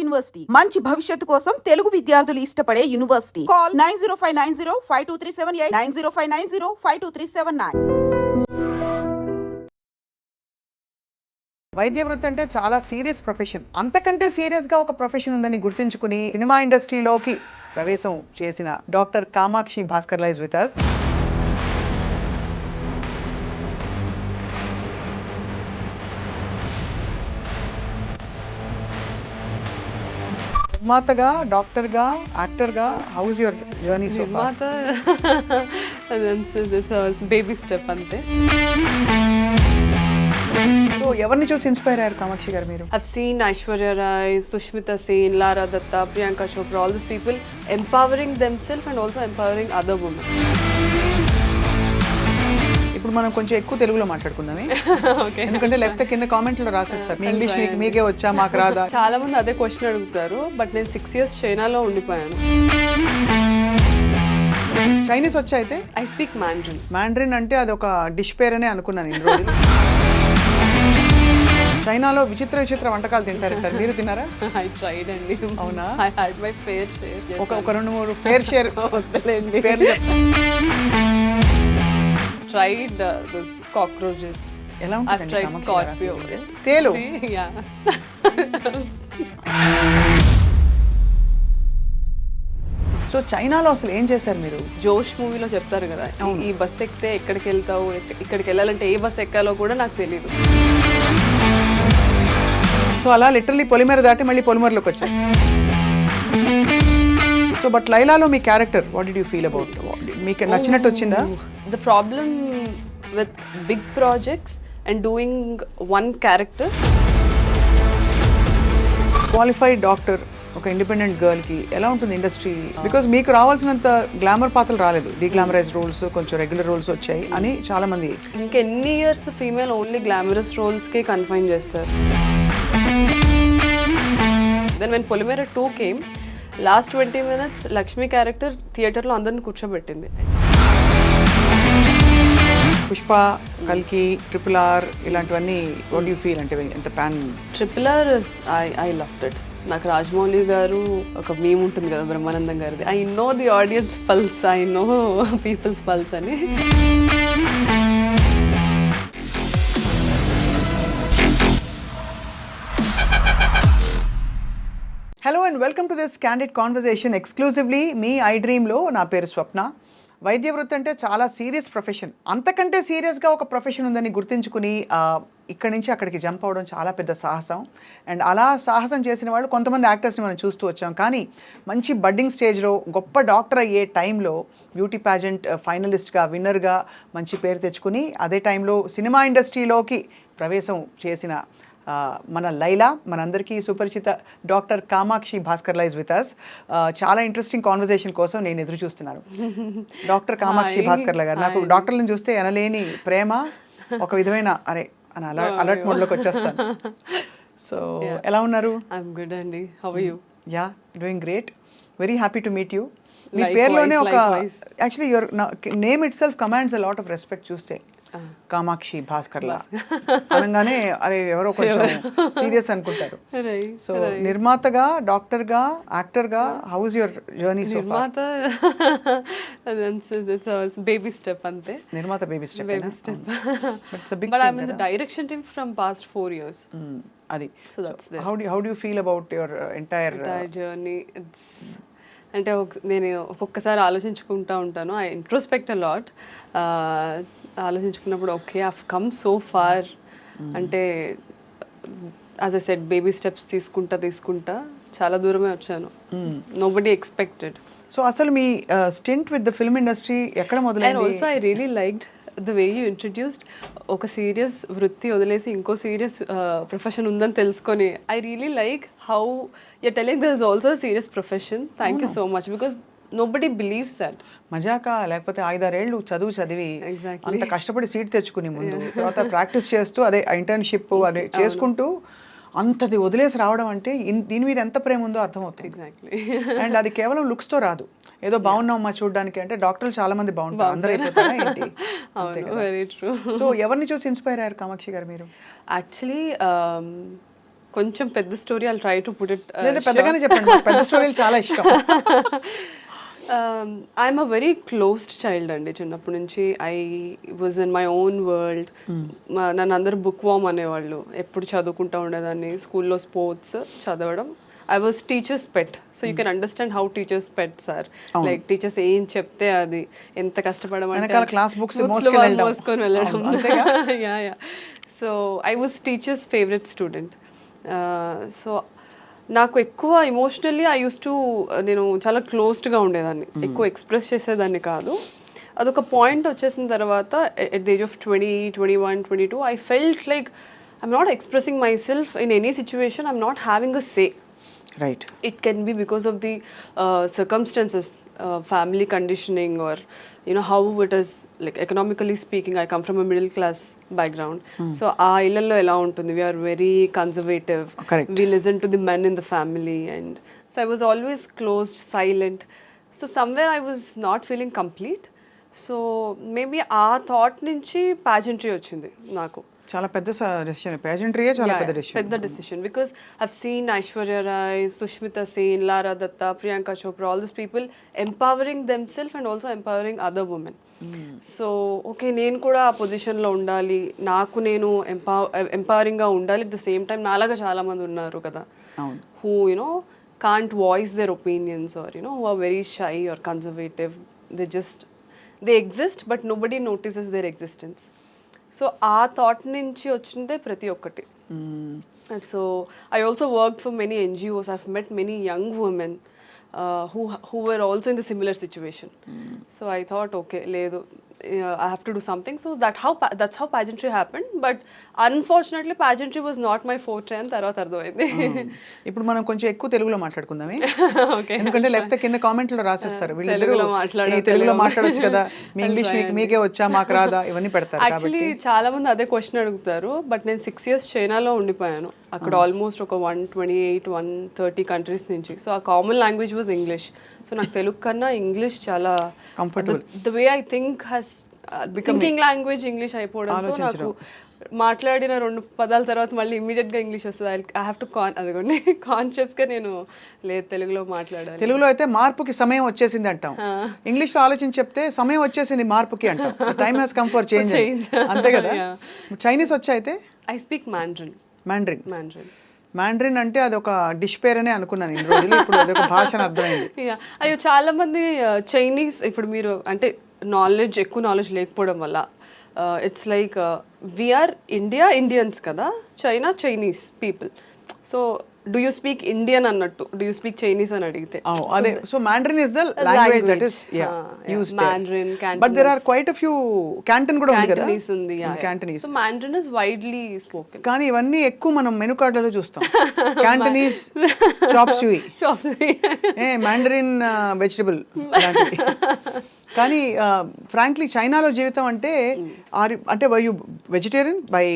University మంచి భవిష్యత్తు కోసం తెలుగు విద్యార్థులు ఇష్టపడే యూనివర్సిటీ. కాల్ 9059052378 9059052379. వైద్య వృత్తి అంటే చాలా సీరియస్ ప్రొఫెషన్. అంతకంటే సీరియస్గా ఒక ప్రొఫెషన్ ఉందని గుర్తించుకుని సినిమా ఇండస్ట్రీలోకి ప్రవేశం చేసిన doctor Kamakshi Bhaskarla is with us. నిర్మాతగా, డాక్టర్గా, యాక్టర్గా, how is your journey so far? నిర్మాత బేబీ స్టెప్ అంతే. సో ఎవరిని చూసి ఇన్స్పైర్ అయ్యారు కామాక్షి గారు మీరు? I've seen Aishwarya Rai, Sushmita Sen, Lara Datta, Priyanka Chopra, all these people empowering themselves and also empowering other women. ఇప్పుడు మనం కొంచెం ఎక్కువ తెలుగులో మాట్లాడుకుందామే. Okay. ఎందుకంటే లేకపోతే కింద కామెంట్లో రాసేస్తారు మీ ఇంగ్లీష్ మీకే వచ్చా మాకు రాదా. చాలా మంది అదే క్వశ్చన్ అడుగుతారు, బట్ నేను 6 years చైనాలో ఉండిపోయాను. చైనీస్ వచ్చా అయితే? I speak Mandarin. మ్యాండ్రిన్ అంటే అది ఒక డిష్ పేరనే అనుకున్నాను ఇన్ని రోజులు. చైనాలో విచిత్ర విచిత్ర వంటకాలు తింటారంటారు, మీరు తిన్నారా? ఐ ట్రైడ్ అండి. అవునా? I had my fair share. ఒక 2-3 ఫేర్ షేర్ వద్దలేండి. పేర్లు చెప్తాను. Tried this cockroaches. ఎలా I've ఉంటుంది? tried scorpio. తేలు. Yeah. సో చైనాలో అసలు ఏం చేశారు మీరు? జోష్ మూవీలో చెప్తారు కదా, ఈ బస్ ఎక్కితే ఎక్కడికి వెళ్తావు, ఇక్కడికి వెళ్ళాలంటే ఏ బస్ ఎక్కాలో కూడా నాకు తెలియదు. సో అలా లిటరలీ పొలిమేర దాటి మళ్ళీ పొలిమేరలోకి వచ్చారు. సో బట్ లైలాలో మీ character what did you feel about? మీకు నచ్చినట్టు వచ్చిందా? The problem with big projects and doing one character. Qualified doctor ఒక ఇండిపెండెంట్ గర్ల్కి ఎలా ఉంటుంది ఇండస్ట్రీ? బికాజ్ మీకు రావాల్సినంత గ్లామర్ పాత్రలు రాలేదు, డీగ్లామరైజ్ రోల్స్, కొంచెం రెగ్యులర్ రోల్స్ వచ్చాయి అని చాలా మంది. ఇంకెన్ని ఇయర్స్ ఫీమేల్ ఓన్లీ గ్లామరస్ రోల్స్కే కన్ఫైన్ చేస్తారు. Then when Polimera 2 came, last 20 minutes Lakshmi character థియేటర్లో అందరిని కూర్చోబెట్టింది. పుష్ప, కల్కి, RRR ఇలాంటివన్నీ వాట్ యూ ఫీల్? అంటే ఎంత pan RRR I loved it. నాకు రాజమౌళి గారు ఒక మీమ్ ఉంటుంది కదా బ్రహ్మానందం గారిది, I know the audience pulse, I know people's pulse అని. Hello and welcome to this candid conversation exclusively మీ ఐ డ్రీమ్లో. నా పేరు స్వప్న. వైద్య వృత్తి అంటే చాలా సీరియస్ ప్రొఫెషన్. అంతకంటే సీరియస్గా ఒక ప్రొఫెషన్ ఉందని గుర్తించుకుని ఇక్కడి నుంచి అక్కడికి జంప్ అవ్వడం చాలా పెద్ద సాహసం. అండ్ అలా సాహసం చేసిన వాళ్ళు కొంతమంది యాక్టర్స్ని మనం చూస్తూ వచ్చాం. కానీ మంచి బడ్డింగ్ స్టేజ్లో గొప్ప డాక్టర్ అయ్యే టైంలో బ్యూటీ ప్యాజెంట్ ఫైనలిస్ట్గా, విన్నర్గా మంచి పేరు తెచ్చుకుని అదే టైంలో సినిమా ఇండస్ట్రీలోకి ప్రవేశం చేసిన మన లైలా, మనందరికీ సుపరిచిత doctor Kamakshi Bhaskarla is with us. చాలా ఇంట్రెస్టింగ్ కాన్వర్సేషన్ కోసం నేను ఎదురు చూస్తున్నాను. డాక్టర్ కామాక్షి భాస్కర్లా గారు, నాకు డాక్టర్లను చూస్తే అనలేని ప్రేమ, ఒక విధమైన అరే అని అలర్ట్ మోడ్లోకి వచ్చేస్తాను. సో ఎలా ఉన్నారు? ఐఎమ్ గుడ్ అండి. How are you? Yeah, doing great. Very happy to meet you. మీ పేరులోనే ఒక actually your name itself commands a lot of respect. చూస్తే కామాక్షి భాస్కర్లా అనగానే అరే ఎవరో కొంచెం సీరియస్ అనుకుంటారు. సో నిర్మాతగా, డాక్టర్గా, యాక్టర్గా, how is your journey so far? నిర్మాత బేబీ స్టెప్ అంతే. నిర్మాత baby step. But I'm in the direction team from past 4 years. అది. So that's there. How do you feel about your entire journey? It's అంటే నేను ఒక్కొక్కసారి ఆలోచించుకుంటూ ఉంటాను. I introspect a lot. ఆలోచించుకున్నప్పుడు okay I've come so far. అంటే as I said baby steps తీసుకుంటా చాలా దూరమే వచ్చాను. Nobody expected. సో అసలు మీ stint with the film industry ఎక్కడ మొదలైంది? And also I really liked the way you introduced. ఒక సీరియస్ వృత్తి వదిలేసి ఇంకో సీరియస్ ప్రొఫెషన్ ఉందని తెలుసుకొని I really like how you telling there is also serious profession. Thank you so much because nobody believes that. మజాకా లేకపోతే 5-6 ఏళ్ళు చదివి అంత కష్టపడి సీట్ తెచ్చుకుని ముందు తర్వాత ప్రాక్టీస్ చేస్తూ అదే ఇంటర్న్షిప్ అదే చేసుకుంటూ అంతది వదిలేసి రావడం అంటే దీని మీద ఎంత ప్రేమ ఉందో అర్థమవుతుంది. ఎగ్జాక్ట్లీ. అండ్ అది కేవలం లుక్స్తో రాదు. ఏదో బాగున్నామా చూడడానికి అంటే డాక్టర్లు చాలా మంది బాగుంటారు, అందరూ అయిపోతారా ఏంటి? Very true. సో ఎవరిని చూసి ఇన్స్పైర్ అయ్యారు కామాక్షి గారు మీరు? యాక్చువల్లీ కొంచెం పెద్ద story I'll try to put it లేదా పెద్దగానే చెప్పండి, నాకు పెద్ద స్టోరీలు చాలా ఇష్టం. I'm a very closed child అండి. చిన్నప్పటి నుంచి I was in my own world. నన్ను అందరూ బుక్ వామ్ అనేవాళ్ళు. ఎప్పుడు చదువుకుంటూ ఉండేదాన్ని. స్కూల్లో స్పోర్ట్స్ చదవడం. I was teacher's pet. So you can understand how teachers' pets are. Like teachers ఏం చెప్తే అది ఎంత కష్టపడమంటే క్లాస్ బుక్స్ మోసుకొని వెళ్ళడం. So I was teacher's favourite student. So నాకు ఎక్కువ ఎమోషనల్లీ ఐ యూస్ టు నేను చాలా క్లోజ్డ్గా ఉండేదాన్ని. ఎక్కువ ఎక్స్ప్రెస్ చేసేదాన్ని కాదు. అదొక పాయింట్ వచ్చేసిన తర్వాత at the age of 20, 21, 22 I felt like I'm not expressing my self in any situation. I'm not having a say. Right. It can be because of the circumstances, family conditioning, or how it is, like economically speaking. I come from a middle class background. So aa illallo ela untundi, we are very conservative. Correct. We listen to the men in the family, and so I was always closed, silent. So somewhere I was not feeling complete. So maybe aa thought nunchi pageantry ochindi naku. చాలా పెద్ద decision. పేజెంట్రీయే చాలా పెద్ద decision. పెద్ద decision because I've seen Aishwarya Rai, Sushmita Sen, Lara Dutta, Priyanka Chopra, all this people empowering them self and also empowering other women. So okay, నేను కూడా ఆ పొజిషన్లో ఉండాలి, నాకు నేను ఎంపవరింగ్గా ఉండాలి. అట్ ద సేమ్ టైం నాలాగా చాలా మంది ఉన్నారు కదా, who can't voice their opinions, or who are very shy or conservative. They exist but nobody notices their existence. So ఆ థాట్ నుంచి వచ్చిందే ప్రతి ఒక్కటి. So I also work for many NGOs. I've met many young women who were also in the similar situation. So I thought, okay, ledu, I have to do something. So that's how pageantry happened. But unfortunately pageantry was not my forte and తర్వాత అర్థమైంది. ఇప్పుడు మనం కొంచెం ఎక్కువ తెలుగులో మాట్లాడుకుందామే. Okay, ఎందుకంటే లేకపోతే కింద కామెంట్లో రాసేస్తారు వీళ్ళిద్దరూ తెలుగులో తెలుగులో మాట్లాడొచ్చు కదా, మీ ఇంగ్లీష్ మీకే వచ్చా మాకు రాదా, ఇవన్నీ పెడతారు. యాక్చువల్లీ చాలా మంది అదే క్వశ్చన్ అడుగుతారు. బట్ నేను 6 years చైనాలో ఉండిపోయాను. అక్కడ ఆల్మోస్ట్ ఒక 128, 130 కంట్రీస్ నుంచి. సో ఆ common language was English. So నాకు తెలుగు కన్నా ఇంగ్లీష్ చాలా comfortable. The way I think has thinking language English అయిపోవడంతో నాకు మాట్లాడిన 2 పదాల తర్వాత మళ్ళీ ఇమీడియట్గా ఇంగ్లీష్ వస్తుంది. ఐ హ్యావ్ టు అదిగోండి కాన్షియస్గా నేను లేదు తెలుగులో మాట్లాడాలి. తెలుగులో అయితే మార్పుకి సమయం వచ్చేసింది అంటాం, ఇంగ్లీష్లో ఆలోచించి చెప్తే సమయం వచ్చేసింది మార్పుకి అంటాం. Time has come for change. అంతే కదా. చైనీస్ వచ్చా అయితే? I speak Mandarin. మ్యాండ్రిన్ అంటే అది ఒక డిష్ పేరనే అనుకున్నాను ఇన్ని రోజులు, ఇప్పుడు అది ఒక భాష అని అర్థమైంది. అయ్యో చాలా మంది చైనీస్ ఇప్పుడు మీరు అంటే ఎక్కువ నాలెడ్జ్ లేకపోవడం వల్ల ఇట్స్ లైక్ వీఆర్ ఇండియన్స్ కదా, China Chinese people. So do you speak Indian అన్నట్టు, డూ యూ స్పీక్ చైనీస్ అని అడిగితే అదే. So Mandarin is the language that is used there. Mandarin, Cantonese. But there are quite a few Canton కూడా ఉంది కదా. Cantonese ఉంది. Cantonese. So Mandarin is widely spoken. కానీ ఇవన్నీ ఎక్కువ మనం మెనూ కార్డులలో చూస్తాం. Cantonese chop suey, Mandarin vegetable లాంటివి. కానీ ఫ్రాంక్లీ చైనాలో జీవితం అంటే were you vegetarian by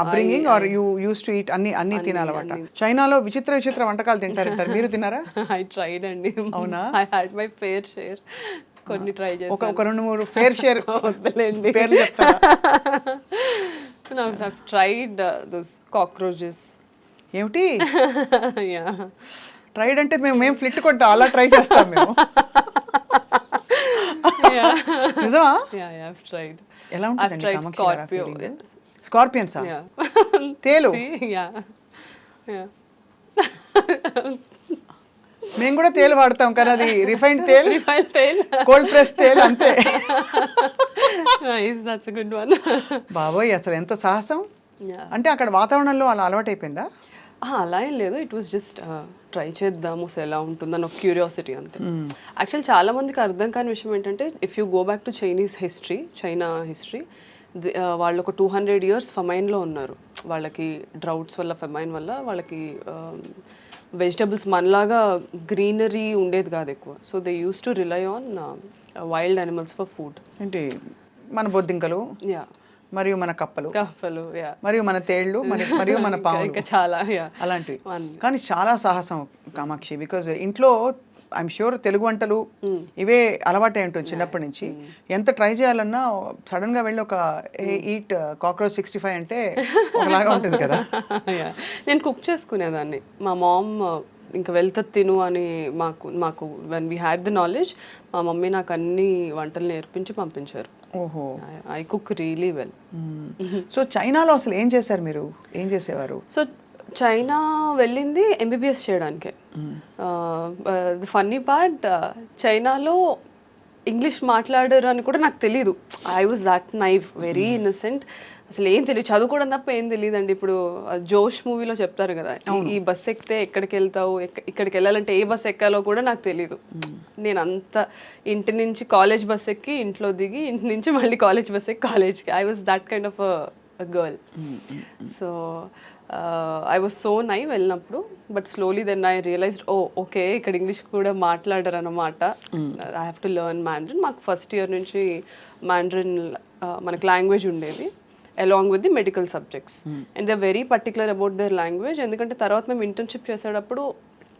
upbringing or you used to eat అన్ని తినాలన్నమాట. చైనాలో విచిత్ర వంటకాలు తింటారంటారు, మీరు తిన్నారా? ఐ ట్రైడ్ అండి. అవునా? I had my fair share. కొన్ని ట్రై చేశాను. ఒక 2-3 ఫేర్ షేర్ వద్దలేండి పేర్లు చెప్తారా? I've tried those cockroaches. ఏమిటి Yeah. ట్రైడ్ అంటే మేము ఫ్లిట్ కొట్టా అలా ట్రై చేస్తాం మేము. నిజమా? Yeah, I've tried. ఎలా I've ఉంటుంది? tried scorpio. స్కార్పియన్సా? Yeah. తేలు. See? Yeah. మేము కూడా తేలు వాడతాం కానీ అది రిఫైన్డ్ తేల్, Refined tail. కోల్డ్ ప్రెస్ తేల్ అంతే. Nice, that's a good one. బాబోయ్ అసలు ఎంత సాహసం. Yeah. అంటే అక్కడ వాతావరణంలో అలా అలవాటైపోయిందా? అలా ఏం లేదు. ఇట్ వాస్ జస్ట్ ట్రై చేద్దాము అసలు ఎలా ఉంటుందని ఒక క్యూరియాసిటీ అంతే. యాక్చువల్ చాలా మందికి అర్థం కాని విషయం ఏంటంటే if you go back to China history వాళ్ళు ఒక 200 years ఫమైన్లో ఉన్నారు. వాళ్ళకి డ్రౌట్స్ వల్ల, ఫమైన్ వల్ల వాళ్ళకి వెజిటబుల్స్ మనలాగా గ్రీనరీ ఉండేది కాదు ఎక్కువ. So they use to rely on wild animals for food. ఏంటి మన బొద్దింకలు, మరియు మన కప్పలు, మరియు మన తేళ్లు, మరియు మన పాములు, ఇంకా చాలా అలాంటివి. కానీ చాలా సాహసం కామాక్షి, బికాజ్ ఇంట్లో ఐఎమ్ షూర్ తెలుగు వంటలు ఇవే అలవాటే ఉంటుంది చిన్నప్పటి నుంచి. ఎంత ట్రై చేయాలన్నా సడన్ గా వెళ్ళి ఒక ఈట్ కాక్రోచ్ 65 అంటే ఒకలాగా ఉంటుంది కదా. నేను కుక్ చేసుకునేదాన్ని. మా మామ్ ఇంకా వెళ్తుంది తిను అని మాకు మాకు when we had the knowledge మా మమ్మీ నాకు అన్ని వంటలు నేర్పించి పంపించారు. ఓహో, I cook really well. So చైనాలో అసలు ఏం చేశారు మీరు, ఏం చేసేవారు? సో చైనా వెళ్ళింది ఎంబీబీఎస్ చేయడానికే. ద ఫన్నీ పార్ట్, చైనాలో ఇంగ్లీష్ మాట్లాడరు అని కూడా నాకు తెలీదు. I was that naive, very innocent. అసలు ఏం తెలియదు, చదువుకోవడం తప్ప ఏం తెలియదండి. ఇప్పుడు జోష్ మూవీలో చెప్తారు కదా, ఈ బస్ ఎక్కితే ఎక్కడికి వెళ్తావు, ఇక్కడికి వెళ్ళాలంటే ఏ బస్ ఎక్కాలో కూడా నాకు తెలీదు. నేను అంత ఇంటి నుంచి కాలేజ్ బస్ ఎక్కి ఇంట్లో దిగి, ఇంటి నుంచి మళ్ళీ కాలేజ్ బస్ ఎక్కి కాలేజ్కి. I was that kind of a girl. So I was so naive వెళ్ళినప్పుడు. But slowly then I realized, okay ఇక్కడ ఇంగ్లీష్ కూడా మాట్లాడరు అన్నమాట. I have to learn Mandarin. మాకు ఫస్ట్ ఇయర్ నుంచి మ్యాండ్రిన్ మనకు లాంగ్వేజ్ ఉండేది along with the medical subjects. And they're very particular about their language. ఎందుకంటే తర్వాత మేము ఇంటర్న్షిప్ చేసేటప్పుడు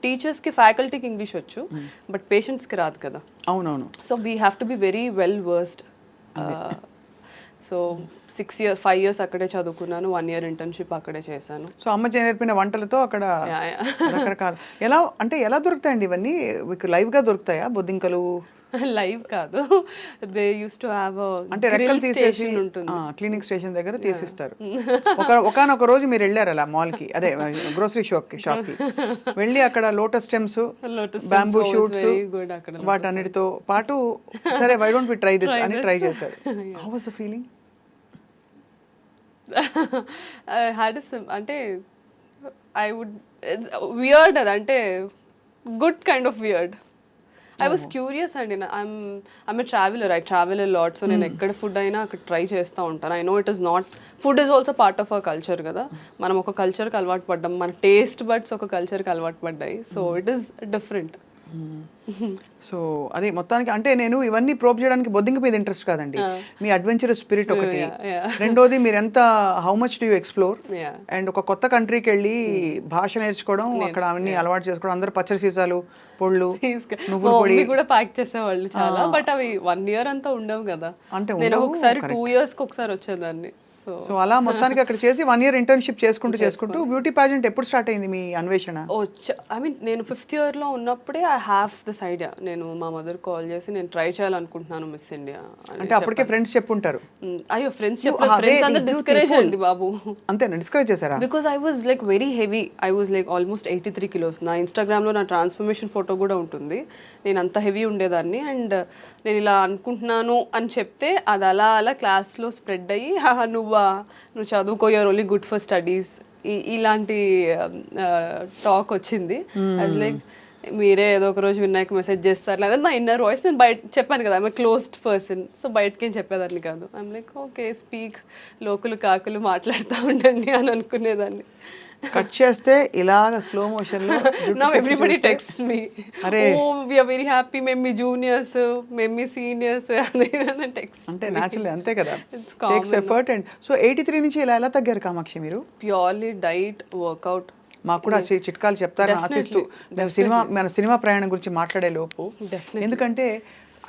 టీచర్స్కి ఫ్యాకల్టీకి ఇంగ్లీష్ వచ్చు, బట్ పేషెంట్స్కి రాదు కదా. అవునవును. So we have to be very well versed. So 5 years అక్కడే చదువుకున్నాను, 1 year ఇంటర్న్షిప్ అక్కడే చేశాను. సో అమ్మ నేర్పిన వంటలతో అక్కడ రకరకాల ఎలా దొరుకుతాయండి ఇవన్నీ? మీకు లైవ్గా దొరుకుతాయా బొద్దింకలు? లైవ్ కాదు, దే యూస్ టు హ్యావ్ అంటే రెక్కలు తీసేసి క్లినిక్ స్టేషన్ దగ్గర తీసిస్తారు. ఒకనొక రోజు మీరు వెళ్ళారు అలా మాల్కి, అదే గ్రోసరీ షాప్కి వెళ్ళి అక్కడ లోటస్ స్టెమ్స్, బ్యాంబూ షూట్స్ వాటన్నిటితో పాటు సరే why don't we try this అని ట్రై చేశారు. How was the feeling? అంటే ఐ వుడ్ వియర్డ్, అంటే good kind of weird. I was curious అండి. I'm a traveller, I travel a lot. So నేను ఎక్కడ ఫుడ్ అయినా అక్కడ ట్రై చేస్తూ ఉంటాను. I know it is not, food is also part of our culture కదా. మనం ఒక కల్చర్కి అలవాటు పడ్డాం, మన టేస్ట్ బడ్స్ ఒక కల్చర్కి అలవాటు పడ్డాయి. So it is different. So అది మొత్తానికి అంటే నేను ఇవన్నీ ప్రోబ్ చేయడానికి బొద్దింక మీద ఇంట్రెస్ట్ కాదండి, మీ అడ్వెంచరస్ స్పిరిట్ ఒకటి. రెండోది మీరు ఎంత how much do you explore, and ఒక కొత్త కంట్రీకి వెళ్ళి భాష నేర్చుకోవడం, అక్కడ అవన్నీ అలవాటు చేసుకోవడం. అందరూ పచ్చడి సీసాలు, పొళ్ళు, నువ్వుల పొడి కూడా ప్యాక్ చేసేవాళ్ళు చాలా. బట్ అవి 1 year అంతా ఉండవు కదా. అంటే నేను ఒకసారి 2 yearsకి ఒకసారి వచ్చేదాన్ని. సో అలా మొత్తానికి అక్కడ చేసి 1 year ఇంటర్న్షిప్ చేసుకుంటూ బ్యూటీ పాజెంట్ ఎప్పుడు స్టార్ట్ అయింది మీ అన్వేషణ? ఐ మీన్ నేను 5th year లో ఉన్నప్పుడే ఐ హ్యావ్ దిస్ ఐడియా. నేను మా మదర్ కాల్ చేసి నేను ట్రై చేయాలనుకుంటున్నాను మిస్ ఇండియా అంటే అప్పటికే ఫ్రెండ్స్ చెప్పుంటారు. అయ్యో ఫ్రెండ్స్ అందరూ డిస్కరేజ్ అండి బాబు. అంతేనా, డిస్కరేజ్ చేశారా? Because I was like very heavy. I was like almost 83 kilos. నా ఇన్స్టాగ్రామ్లో నా ట్రాన్స్ఫర్మేషన్ ఫోటో కూడా ఉంటుంది. నేను అంత హెవీ ఉండేదాన్ని. అండ్ నేను ఇలా అనుకుంటున్నాను అని చెప్తే అది అలా అలా క్లాస్లో స్ప్రెడ్ అయ్యి, నువ్వు చదువుకో, you're only good for studies, ఇలాంటి టాక్ వచ్చింది. అది లైక్ మీరే ఏదో ఒక రోజు వినాయక్ మెసేజ్ చేస్తారు లేదా నా ఇన్నర్ వాయిస్. నేను బయట చెప్పాను కదా, I'm a closed person. So బయటకేం చెప్పేదాన్ని కాదు. ఐఎమ్ లైక్ ఓకే స్పీక్, లోకులు కాకులు మాట్లాడుతూ ఉండండి అని అనుకునేదాన్ని. కట్ చేస్తే ఇలాగ స్లో మోషన్ లో now everybody text me, oh we are very happy, మేము మీ జూనియర్స్, మేము మీ సీనియర్స్ అని టెక్స్ట్. అంటే నేచురల్లీ అంతే కదా, టేక్స్ ఎఫర్ట్. అండ్ సో 83 నుంచి ఎలా తగ్గారు కామాక్షి మీరు? Purely diet, workout. మాకు కూడా చిట్కాలు చెప్తారని ఆశిస్తూ మన సినిమా ప్రయాణం గురించి మాట్లాడే లోపు, ఎందుకంటే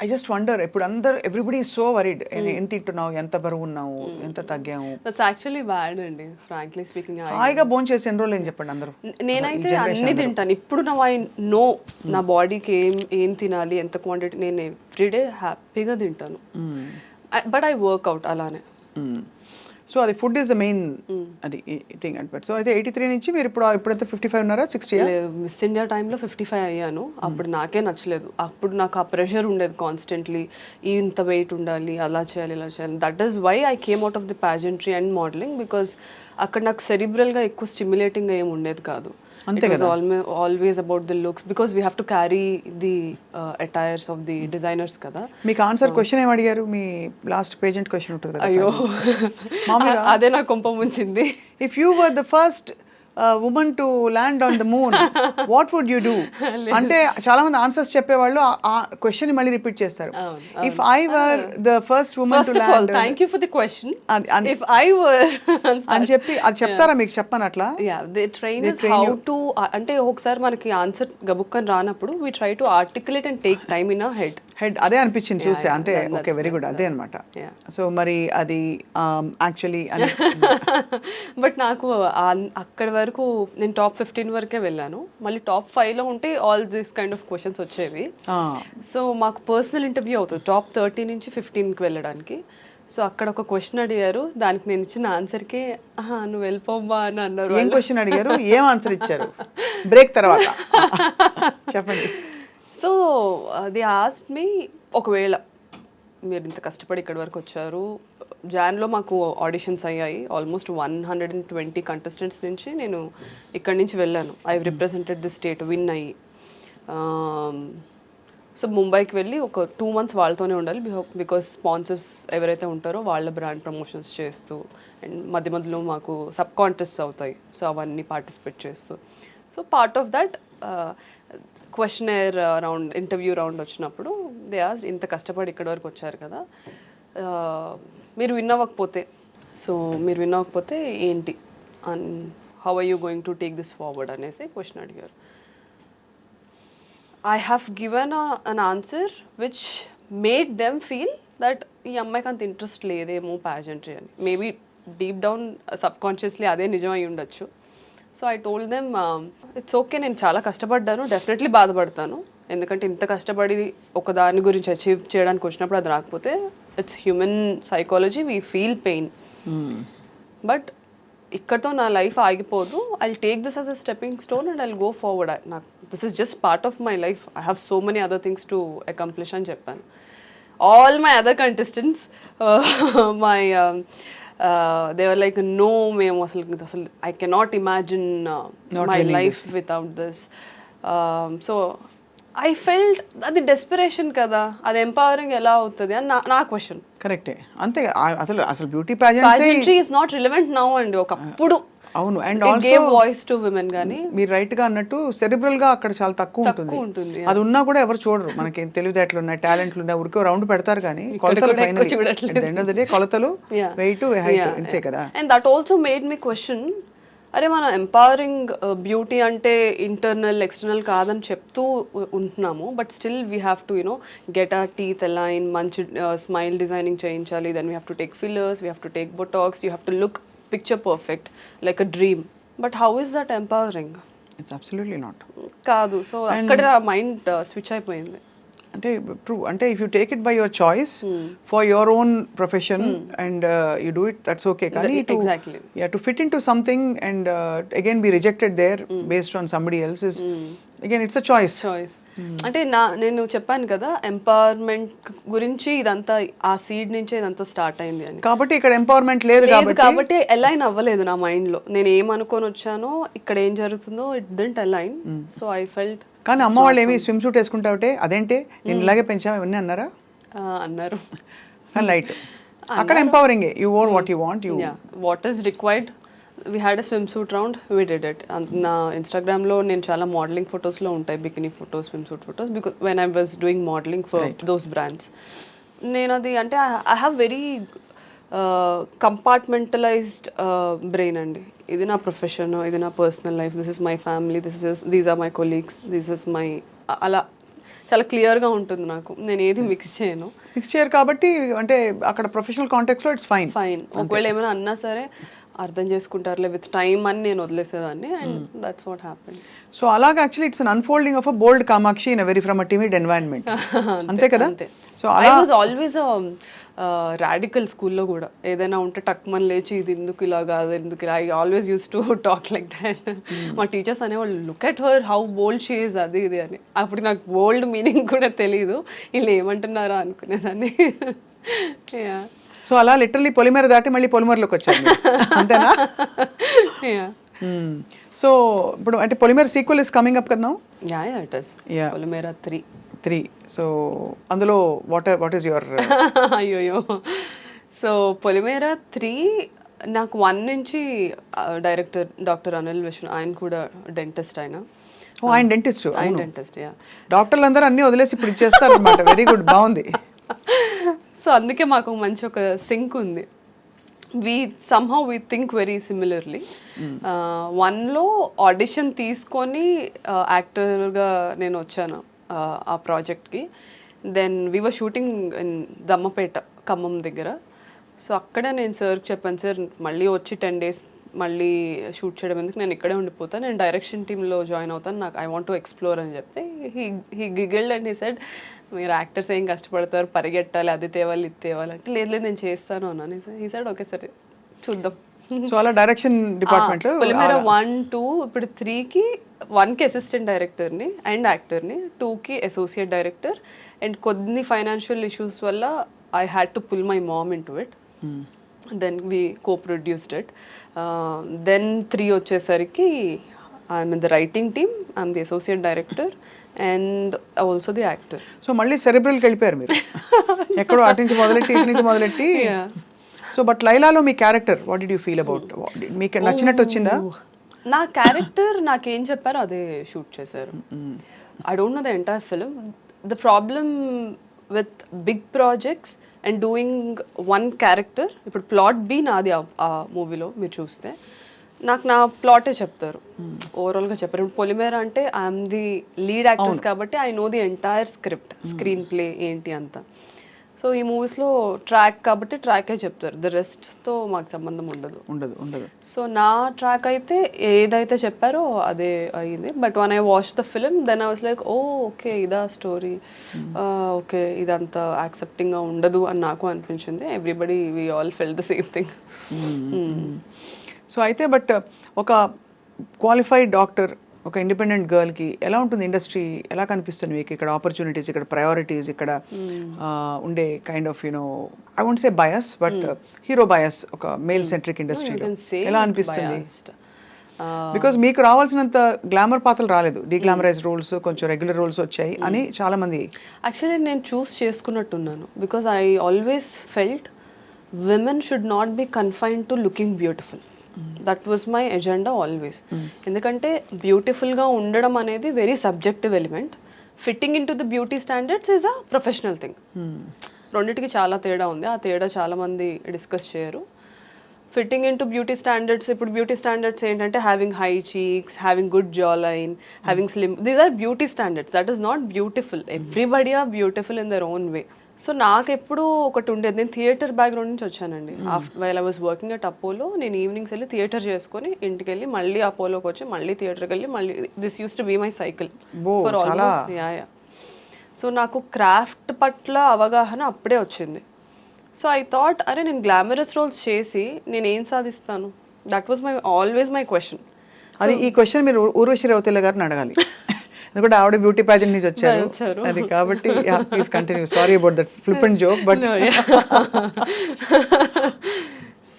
ఐ జస్ట్ వండర్, ఇప్పుడు అందరు ఎవ్రీబడి సో వరీడ్, ఎంత తింటున్నావు, ఎంత బరువు ఉన్నావు, ఎంత తగ్గాము. దట్స్ యాక్చువల్లీ బ్యాడ్ అండి, ఫ్రాంక్లీ స్పీకింగ్. హాయిగా భోజనం చేసి ఎన్ని రోజులు ఏం చెప్పండి అందరూ. నేనైతే అన్ని తింటాను ఇప్పుడు. ఐ నో నా బాడీకి ఏం తినాలి, ఎంత క్వాంటిటీ. నేను ఎవ్రీడే హ్యాపీగా తింటాను, బట్ ఐ వర్క్అవుట్ అలానే. సో అది ఫుడ్ ఈస్ ద మెయిన్ అది థింగ్ అండ్. సో అయితే 83 నుంచి మీరు ఇప్పుడైతే 55 ఉన్నారా, 60? మిస్ ఇండియా టైంలో 55 అయ్యాను. అప్పుడు నాకే నచ్చలేదు. అప్పుడు నాకు ఆ ప్రెషర్ ఉండేది కాన్స్టెంట్లీ, ఇంత వెయిట్ ఉండాలి, అలా చేయాలి, ఇలా చేయాలి. That is why I came out of the pageantry and modelling, because అక్కడ నాకు సెరిబ్రల్గా ఎక్కువ స్టిమ్యులేటింగ్గా ఏమి ఉండేది కాదు. It was always about the looks, because we have to carry the attires of the designers kada. మీకు ఆన్సర్ క్వశ్చన్ ఏం అడిగారు? మీ last pageant question ఉంటుంది కదా. అయ్యో అదే నా కొంప ముంచింది. If you were the first women to land on the moon what would you do అంటే చాలా మంది ఆన్సర్స్ చెప్పేవాళ్ళు ఆ క్వశ్చన్ మళ్ళీ రిపీట్ చేస్తారు. If I were the first women to First of all, land thank you for the question. If I were అని చెప్పి అది చెప్తారా మీకు చెప్పను అట్లా? yeah, they train us how to అంటే ఒకసారి మనకి ఆన్సర్ గబుక్కని రానప్పుడు we try to articulate and take time in our head. Head అదే అనిపించింది చూసే అంటే ఓకే వెరీ గుడ్ అదే అనమాట. Yeah. సో మరి అది యాక్చువల్లీ బట్ నాకు అక్కడి వరకు నేను టాప్ 15 వరకే వెళ్ళాను. మళ్ళీ టాప్ 5లో ఉంటే all this kind of questions వచ్చేవి. సో మాకు పర్సనల్ ఇంటర్వ్యూ అవుతుంది టాప్ 30 నుంచి 15కి వెళ్ళడానికి. సో అక్కడ ఒక క్వశ్చన్ అడిగారు, దానికి నేను ఇచ్చిన ఆన్సర్కే నువ్వు వెళ్ళిపోమ్మా అని అన్నారు. ఏం క్వశ్చన్ అడిగారు, ఏం ఆన్సర్ ఇచ్చారు బ్రేక్ తర్వాత చెప్పండి. సో దే ఆస్క్డ్ మీ, ఒకవేళ మీరు ఇంత కష్టపడి ఇక్కడి వరకు వచ్చారు, జాన్లో మాకు ఆడిషన్స్ అయ్యాయి, ఆల్మోస్ట్ 120 కంటెస్టెంట్స్ నుంచి నేను ఇక్కడి నుంచి వెళ్ళాను. I represented the state, win అయ్యి. సో ముంబైకి వెళ్ళి ఒక 2 months వాళ్ళతోనే ఉండాలి, బికాస్ స్పాన్సర్స్ ఎవరైతే ఉంటారో వాళ్ళ బ్రాండ్ ప్రమోషన్స్ చేస్తూ, అండ్ మధ్య మధ్యలో మాకు సబ్ కాంటెస్ట్స్ అవుతాయి, సో అవన్నీ పార్టిసిపేట్ చేస్తూ. So part of that questionnaire round, interview round వచ్చినప్పుడు దే ఆస్క్డ్, ఇంత కష్టపడి ఇక్కడి వరకు వచ్చారు కదా, మీరు విన్ అవ్వకపోతే, సో మీరు విన్ అవ్వకపోతే ఏంటి, and how are you going to take this forward అనేసి క్వశ్చన్ అడిగారు. I have given an answer which made them feel that ఈ అమ్మాయికి అంత ఇంట్రెస్ట్ లేదేమో ప్యాజెంట్రీ అని. మేబీ డీప్ డౌన్ సబ్కాన్షియస్లీ అదే నిజం అయి ఉండొచ్చు. So I told them it's okay, నేను చాలా కష్టపడ్డాను, డెఫినెట్లీ బాధపడతాను, ఎందుకంటే ఇంత కష్టపడి ఒక దాని గురించి అచీవ్ చేయడానికి వచ్చినప్పుడు అది రాకపోతే it's human psychology, we feel pain. But ఇక్కడతో నా లైఫ్ ఆగిపోదు, I take this as a stepping stone and I go forward. నాకు this is just part of my life, I have so many other things to accomplish అని చెప్పాను. All my other contestants my they were like, no, మేము అసలు I cannot imagine my life without this. So I felt అది desperation కదా, అది empowering ఎలా అవుతుంది అని నా క్వశ్చన్. కరెక్టే, అంతే. అసలు beauty pageantry is not relevant now అండి, ఒకప్పుడు అవును. And gave voice to women, కానీ మీరు రైట్ గా అన్నట్టు సెరిబ్రల్ గా అక్కడ చాలా తక్కువ ఉంటుంది. అది ఉన్నా కూడా ఎవరు చూడరు, మనకి తెలివితేటలు ఉన్నాయి, టాలెంట్లు ఉన్నాయి, ఊరికే రౌండ్ పెడతారు కానీ కొలతలు కొలతలు వెయిట్ హైట్ అంతే కదా. And that also made me question, అరే మనం ఎంపవరింగ్ బ్యూటీ అంటే ఇంటర్నల్ ఎక్స్టర్నల్ కాదని చెప్తూ ఉంటున్నాము, but still we have to you know get our teeth align, మంచి స్మైల్ డిజైనింగ్ చేయించాలి, then we have to take fillers, we have to take botox, you have to look picture perfect like a dream. But how is that empowering? It's absolutely not. కాదు. So అక్కడ mind switch అయిపోయింది. అంటే true, అంటే if you take it by your choice for your own profession and you do it, that's okay. కానీ to fit in to something and again be rejected there based on somebody else is again it's a choice. అంటే నేను చెప్పాను కదా, empowerment గురించి ఇదంతా ఆ seed నుంచే ఇదంతా స్టార్ట్ అయింది అని. కాబట్టి ఇక్కడ ఎంపవర్మెంట్ లేదు కాబట్టి అలైన్ అవ్వలేదు నా మైండ్ లో. నేను ఏమనుకొని వచ్చానో ఇక్కడ ఏం జరుగుతుందో it didn't align. So I felt. కానీ అమ్మ వాళ్ళు ఏమి స్విమ్ సూట్ వేసుకుంటావుటే అదేంటే నేను ఇలాగే పెంచాము ఇవన్నీ అన్నారా? అన్నారు. కానీ లైట్ అక్కడ empowering, you own what you want, you what is required. We had a swim suit round, we did it. నా ఇన్స్టాగ్రామ్లో నేను చాలా మోడలింగ్ ఫొటోస్లో ఉంటాయి, bikini photos, swim suit photos, because when I was doing modelling for those brands. నేను అది అంటే I have very compartmentalised brain అండి. ఇది నా ప్రొఫెషన్, ఇది నా personal life, this is my family, these are my colleagues, this is my, అలా చాలా క్లియర్గా ఉంటుంది నాకు. నేను ఏది మిక్స్ చేయరు కాబట్టి అంటే అక్కడ ప్రొఫెషనల్ కాంటెక్స్లో ఇట్స్ ఫైన్. ఒకవేళ ఏమైనా అన్నా సరే అర్థం చేసుకుంటారులే విత్ టైమ్ అని నేను వదిలేసేదాన్ని, and that's what happened. So అలాగా actually it's an unfolding of a bold Kamakshi in a very from a timid environment. అంతే కదా. So I was always radical స్కూల్లో కూడా. ఏదైనా ఉంటే టక్మన్ లేచి ఇది ఎందుకు ఇలా కాదు, ఎందుకు ఇలా, I always use to talk like that. మా టీచర్స్ అనేవాళ్ళు, look at her how bold she is, అది ఇది అని. అప్పుడు నాకు బోల్డ్ మీనింగ్ కూడా తెలీదు, వీళ్ళు ఏమంటున్నారా అనుకునేదాన్ని. సో అలా లిటరలీ పొలిమేర దాటి మళ్ళీ పొలిమేరలోకి వచ్చాను, అంతేనా? సో ఇప్పుడు అంటే పొలిమేర సీక్వెల్ ఇస్ కమింగ్ అప్ కదా. It is Polimera 3. సో అందులో వాట్ ఈస్ యువర్ అయ్యోయో. సో పొలిమేర 3 నాకు 1 నుంచి డైరెక్టర్ డాక్టర్ అనిల్ విష్ణు, ఆయన కూడా డెంటిస్ట్ ఆయన. ఆయన డెంటిస్ట్. ఆయన డెంటిస్ట్, యా. డాక్టర్లు అందరూ అన్నీ వదిలేసి ఇప్పుడు ఇచ్చేస్తారు అనమాట. వెరీ గుడ్, బాగుంది. సో అందుకే మాకు మంచి ఒక సింక్ ఉంది. somehow we think very similarly. వన్లో ఆడిషన్ తీసుకొని యాక్టర్గా నేను వచ్చాను ఆ ప్రాజెక్ట్కి. Then we were shooting in Dammapeta, Khammam దగ్గర. సో అక్కడ నేను సార్కి చెప్పాను, సార్ మళ్ళీ వచ్చి 10 days మళ్ళీ షూట్ చేయడం ఎందుకు, నేను ఇక్కడే ఉండిపోతాను, నేను డైరెక్షన్ టీంలో జాయిన్ అవుతాను, నాకు ఐ వాంట్ టు ఎక్స్ప్లోర్ అని చెప్తే హీ గిగిల్డ్ అండ్ హీ సెడ్, మీరు యాక్టర్స్ ఏం కష్టపడతారు, పరిగెట్టాలి, అది తేవాలి ఇది తేవాలి అంటే, లేదు లేదు నేను చేస్తాను అన్నాను. హీ సెడ్ ఓకే సరే చూద్దాం. సో అలా డైరెక్షన్ డిపార్ట్మెంట్లో పొలిమేర 1, 2 ఇప్పుడు 3కి 1కి అసిస్టెంట్ డైరెక్టర్ని అండ్ యాక్టర్ని, 2కి అసోసియేట్ డైరెక్టర్, అండ్ కొన్ని ఫైనాన్షియల్ ఇష్యూస్ వల్ల I had to pull my mom in to it. Then we co-produced it. Then 3 వచ్చేసరికి I'm in the writing team, I'm the associate director and also the actor. So మళ్ళీ సెరెబ్రల్కి వెళ్ళిపోయారు మీరు, ఎక్కడో అటు నుంచి మొదలెట్టి ఇటు నుంచి మొదలెట్టి. సో బట్ లైలాలో మీ character what did you feel about, మీకు నచ్చినట్టు వచ్చిందా? నా క్యారెక్టర్ నాకేం చెప్పారో అదే షూట్ చేశారు. I don't know the entire film. The problem with big projects and doing one character, ఇప్పుడు ప్లాట్ బి నాది ఆ మూవీలో మీరు చూస్తే, నాకు నా ప్లాటే చెప్తారు, ఓవరాల్గా చెప్పారు. ఇప్పుడు పొలిమేర అంటే ఐఎమ్ ది లీడ్ యాక్టర్స్ కాబట్టి I know the entire script, screen play ఏంటి అంతా. సో ఈ మూవీస్లో ట్రాక్ కాబట్టి ట్రాకే చెప్తారు, ద రెస్ట్తో మాకు సంబంధం ఉండదు. సో నా ట్రాక్ అయితే ఏదైతే చెప్పారో అదే అయింది. But one I watch the film then I was like, oh okay ఇదా స్టోరీ, ఓకే ఇదంతా యాక్సెప్టింగ్గా ఉండదు అని నాకు అనిపించింది. Everybody we all fell the same thing. So అయితే బట్ ఒక క్వాలిఫైడ్ డాక్టర్, ఒక ఇండిపెండెంట్ గర్ల్కి ఎలా ఉంటుంది ఇండస్ట్రీ, ఎలా కనిపిస్తుంది మీకు ఇక్కడ ఆపర్చునిటీస్, ఇక్కడ ప్రయారిటీస్, ఇక్కడ ఉండే kind of you know I won't say bias but hero bias, ఒక మేల్ సెంట్రిక్ ఇండస్ట్రీలో ఎలా అనిపిస్తుంది? బికాజ్ మీకు రావాల్సినంత గ్లామర్ పాత్రలు రాలేదు, డీగ్లామరైజ్ రోల్స్, కొంచెం రెగ్యులర్ రోల్స్ వచ్చాయి అని చాలా మంది. యాక్చువల్లీ నేను చూస్ చేసుకున్నట్టున్నాను, because I always felt women should not be confined to looking beautiful. That was my agenda always. ఎందుకంటే బ్యూటిఫుల్గా ఉండడం అనేది very subjective element. Fitting in to the beauty standards is a professional thing. రెండింటికి చాలా తేడా ఉంది, ఆ తేడా చాలామంది డిస్కస్ చేయరు. Fitting in to beauty standards, ఇప్పుడు బ్యూటీ స్టాండర్డ్స్ ఏంటంటే having high cheeks, having good jaw line, having slim, these are beauty standards. That is not beautiful. Everybody are beautiful in their own way. So నాకు ఎప్పుడు ఒకటి ఉండేది, నేను theatre background నుంచి వచ్చానండి. While I was working at Apollo, నేను evenings వెళ్ళి theatre చేసుకొని ఇంటికి వెళ్ళి మళ్ళీ అపోలోకి వచ్చి మళ్ళీ థియేటర్కి వెళ్ళి మళ్ళీ, this use to be my cycle for almost. Yeah. So నాకు క్రాఫ్ట్ పట్ల అవగాహన అప్పుడే వచ్చింది. సో ఐ థాట్, అరే నేను గ్లామరస్ రోల్స్ చేసి నేను ఏం సాధిస్తాను? That was my always my question. అది ఈ క్వశ్చన్ మీరు ఊర్వశి రౌతేలా గారిని అడగాలి, ఎందుకంటే ఆవిడ బ్యూటీ ప్యాజెంట్ నుంచి వచ్చారు అది కాబట్టి. Please continue, sorry about that flippant joke but.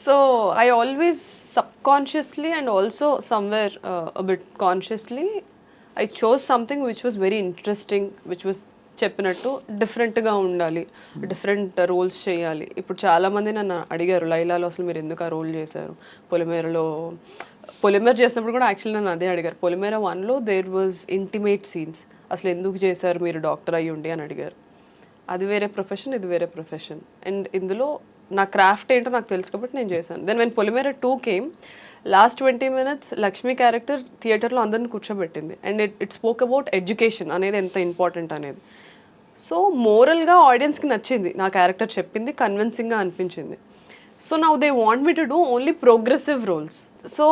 So I always subconsciously and also somewhere a bit consciously I chose something which was very interesting, which was చెప్పినట్టు డిఫరెంట్గా ఉండాలి, డిఫరెంట్ రోల్స్ చేయాలి. ఇప్పుడు చాలామంది నన్ను అడిగారు, లైలాలో అసలు మీరు ఎందుకు ఆ రోల్ చేశారు, పొలిమేర చేసినప్పుడు కూడా యాక్చువల్లీ నన్ను అదే అడిగారు. పొలిమేర 1లో దేర్ వాజ్ ఇంటిమేట్ సీన్స్, అసలు ఎందుకు చేశారు మీరు డాక్టర్ అయ్యి ఉండి అని అడిగారు. అది వేరే ప్రొఫెషన్, ఇది వేరే ప్రొఫెషన్. అండ్ ఇందులో నా క్రాఫ్ట్ ఏంటో నాకు తెలుసు కాబట్టి నేను చేశాను. Then when Polimera 2 came, last 20 minutes Lakshmi character థియేటర్లో అందరిని కూర్చోబెట్టింది. And it spoke about education అనేది ఎంత ఇంపార్టెంట్ అనేది. సో మోరల్గా ఆడియన్స్కి నచ్చింది నా క్యారెక్టర్, చెప్పింది కన్విన్సింగ్గా అనిపించింది. So now they want me to do only progressive roles. So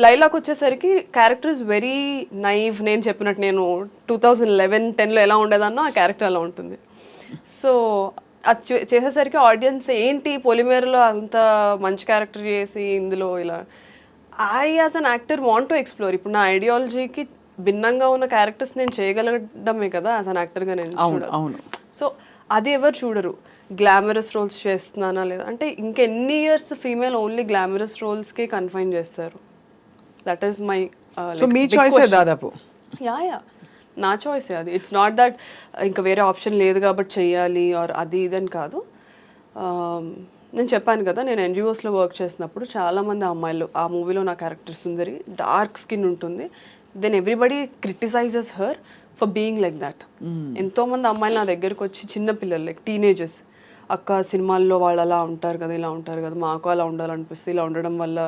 లైలాకి వచ్చేసరికి క్యారెక్టర్ ఇస్ వెరీ నైవ్. నేను చెప్పినట్టు నేను 2011-10లో ఎలా ఉండేదన్నో ఆ క్యారెక్టర్ అలా ఉంటుంది. సో అది చేసేసరికి ఆడియన్స్ ఏంటి పొలిమేరలో అంత మంచి క్యారెక్టర్ చేసి ఇందులో ఇలా, I as an actor want to explore. ఇప్పుడు నా ఐడియాలజీకి భిన్నంగా ఉన్న క్యారెక్టర్స్ నేను చేయగలగడమే కదా యాజ్ అన్ యాక్టర్గా నేను చూడాలి. సో అది ఎవరు చూడరు, గ్లామరస్ రోల్స్ చేస్తున్నానా లేదా అంటే. ఇంకెన్ని ఇయర్స్ ఫీమేల్ ఓన్లీ గ్లామరస్ రోల్స్కే కన్ఫైన్ చేస్తారు. That is my me choice దాదాపు. యా నా చాయిస్ అది. ఇట్స్ నాట్ దట్ ఇంకా వేరే ఆప్షన్ లేదు కాబట్టి చెయ్యాలి ఆర్ అది ఇదని కాదు. నేను చెప్పాను కదా, నేను ఎన్జిఓస్లో వర్క్ చేసినప్పుడు చాలామంది అమ్మాయిలు, ఆ మూవీలో నా క్యారెక్టర్ సుందరి డార్క్ స్కిన్ ఉంటుంది, then everybody criticises her for being like that. ఎంతోమంది అమ్మాయిలు నా దగ్గరకు వచ్చి, చిన్న పిల్లలు లైక్ టీనేజర్స్, అక్క సినిమాల్లో వాళ్ళు అలా ఉంటారు కదా, ఇలా ఉంటారు కదా, మాకు అలా ఉండాలనిపిస్తుంది, ఇలా ఉండడం వల్ల